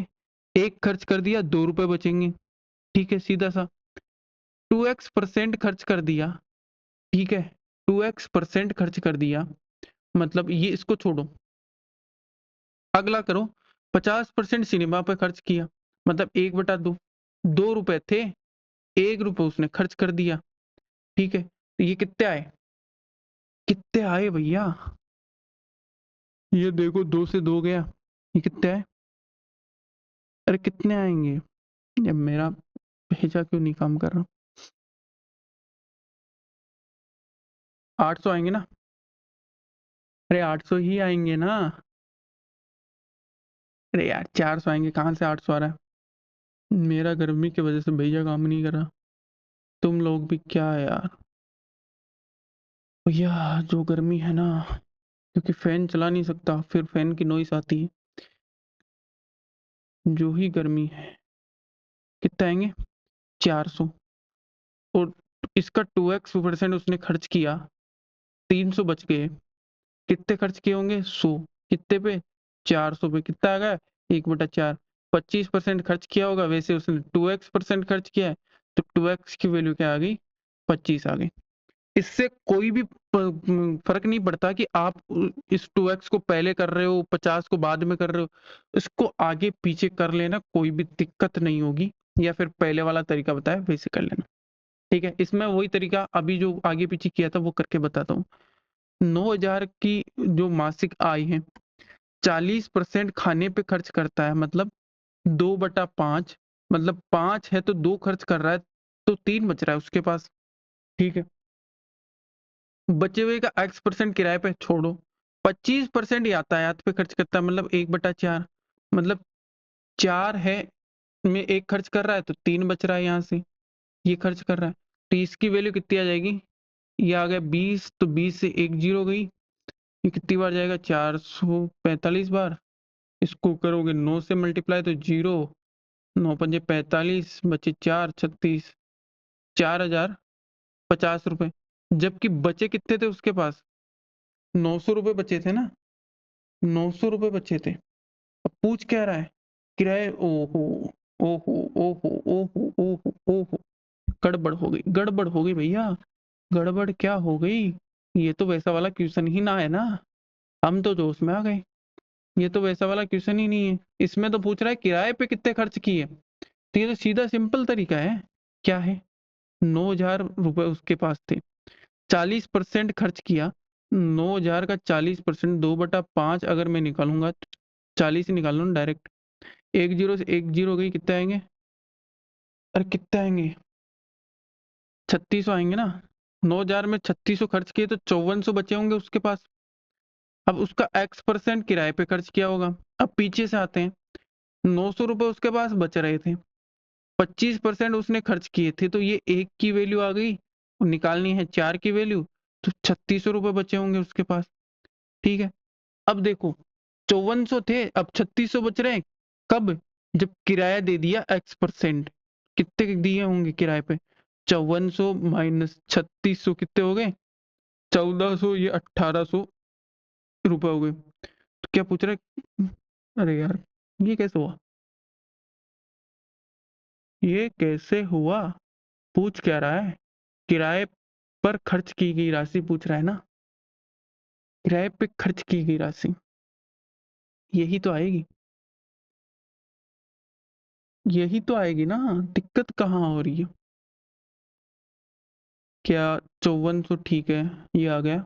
Speaker 1: एक खर्च कर दिया, 2 रुपए बचेंगे, ठीक है सीधा सा। 2x% खर्च कर दिया, ठीक है, 2x% खर्च कर दिया, मतलब ये इसको छोड़ो, अगला करो, 50% सिनेमा पे खर्च किया, मतलब 1/2, 2 रुपए थे, 1 रुपए उसने खर्च कर दिया, ठीक है, तो ये कितने आए, कितने आए भैया, ये देखो 2 से 2 गया, ये कितने आए, अरे कितने आएंगे, ये मेरा भेजा क्यों नहीं काम कर रहा, 800 आएंगे ना, अरे 800 ही आएंगे ना, अरे यार 400 आएंगे, कहाँ से 800 आ रहा है, मेरा गर्मी की वजह से भैया काम नहीं कर रहा, तुम लोग भी क्या है यार, भैया जो गर्मी है ना, क्योंकि फैन चला नहीं सकता, फिर फैन की नॉइस आती है, जो ही गर्मी है, कितने आएंगे, 400, और इसका 2x% उसने खर्च किया, 300 बच गए, कितने खर्च किए होंगे, 100, कितने पे, 400 पे, कितना आ गया, 1/4, 25% खर्च किया होगा, वैसे उसने 2x% खर्च किया है, तो 2x की वैल्यू क्या आ गई, 25 आ गई। इससे कोई भी फर्क नहीं पड़ता कि आप इस 2x को पहले कर रहे हो, 50 को बाद में कर रहे हो, इसको आगे पीछे कर लेना, कोई भी दिक्कत नहीं होगी, या फिर पहले वाला तरीका बताया वैसे कर लेना, ठीक है। इसमें वही तरीका अभी जो आगे पीछे किया था वो करके बताता हूँ। 9,000 की जो मासिक आय है, 40% खाने पे खर्च करता है, मतलब 2/5, मतलब 5 है तो 2 खर्च कर रहा है, तो 3 बच रहा है उसके पास, ठीक है। बचे हुए का x% किराए पे छोड़ो, 25% यातायात पे खर्च करता है, मतलब 1/4, मतलब 4 है में 1 खर्च कर रहा है, तो 3 बच रहा है यहाँ से, ये खर्च कर रहा है, तो इसकी वैल्यू कितनी आ जाएगी, ये आ गया 20, तो 20 से 1 जीरो गई, ये कितनी बार जाएगा, 445 बार, इसको करोगे 9 से मल्टीप्लाई तो जीरो, 9 पंजे 45, बचे 4, 36, 4,050 रुपए, जबकि बचे कितने थे उसके पास, 900 रुपए बचे थे ना, 900 रुपए बचे थे। अब पूछ क्या रहा है, किराए, ओहो, ओहो, ओहो, ओहो, ओहो, ओहो, गड़बड़ हो गई, गड़बड़ हो गई भैया, गड़बड़ क्या हो गई, ये तो वैसा वाला क्वेश्चन ही ना है ना, हम तो जोश में आ गए, ये तो वैसा वाला क्वेश्चन ही नहीं है, इसमें तो पूछ रहा है किराए पे कितने खर्च किए, तो ये तो सीधा सिंपल तरीका है, क्या है, 9,000 रुपए उसके पास थे, 40% खर्च किया, 9,000 का 40%, 2/5 अगर मैं निकालूंगा, 40 ही निकाल लूँ डायरेक्ट, 1 जीरो से 1 जीरो गई, कितने आएंगे, अरे कितने आएंगे, 3600 आएंगे ना, 9,000 में 3600 खर्च किए तो 5400 बचे होंगे उसके पास, अब उसका x% किराए पे खर्च किया होगा, अब पीछे से आते हैं, 900 रुपए उसके पास बच रहे थे, 25% उसने खर्च किए थे, तो ये 1 की वैल्यू आ गई, निकालनी है 4 की वैल्यू, तो 3600 रुपए बचे होंगे उसके पास, ठीक है। अब देखो 5400 थे, अब 3600 बच रहे हैं, कब, जब किराया दे दिया x%, कितने दिए होंगे किराए पे, 5400 माइनस 3600 कितने हो गए, 1400, ये 1800 रुपए हो गए, तो क्या पूछ रहे, अरे यार ये कैसे हुआ, ये कैसे हुआ, पूछ क्या रहा है, किराए पर खर्च की गई राशि पूछ रहा है ना, किराए पे खर्च की गई राशि, यही तो आएगी, यही तो आएगी ना, दिक्कत कहाँ हो रही है, क्या 5400 ठीक है, ये आ गया,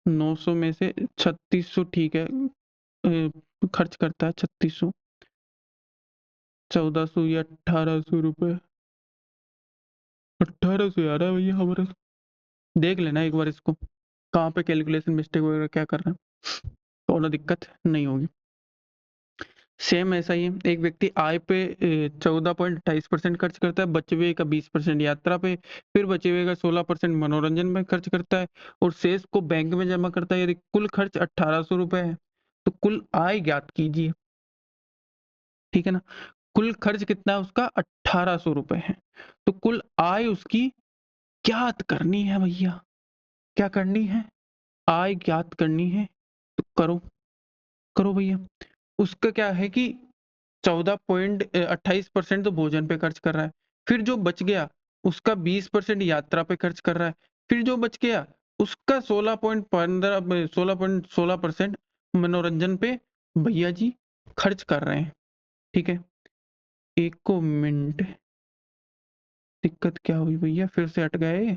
Speaker 1: 900 में से 3600 ठीक है, खर्च करता है 3600, 1400 या 1800 रुपये, 1800 आ रहा है भैया हमारे, देख लेना एक बार इसको, कहाँ पे कैलकुलेशन मिस्टेक वगैरह क्या कर रहा है, तो ना दिक्कत नहीं होगी। सेम ऐसा ही है, एक व्यक्ति आय पे 14.28% खर्च करता है, बचे हुए का 20% यात्रा पे, फिर बचे हुए का 16% मनोरंजन में खर्च करता है और शेष को बैंक में जमा करता है। यदि कुल खर्च 1800 रुपए है तो कुल आय ज्ञात कीजिए। ठीक है ना, कुल खर्च कितना है उसका 1800 रुपए है, तो कुल आय उसकी ज्ञात करनी है भैया। क्या करनी है? आय ज्ञात करनी है। तो करो, करो भैया। उसका क्या है कि 14.28% तो भोजन पे खर्च कर रहा है, फिर जो बच गया उसका 20% यात्रा पे खर्च कर रहा है, फिर जो बच गया उसका 16.16% मनोरंजन पे भैया जी खर्च कर रहे हैं। ठीक है, एक को मिनट, दिक्कत क्या हुई भैया, फिर से हट गए।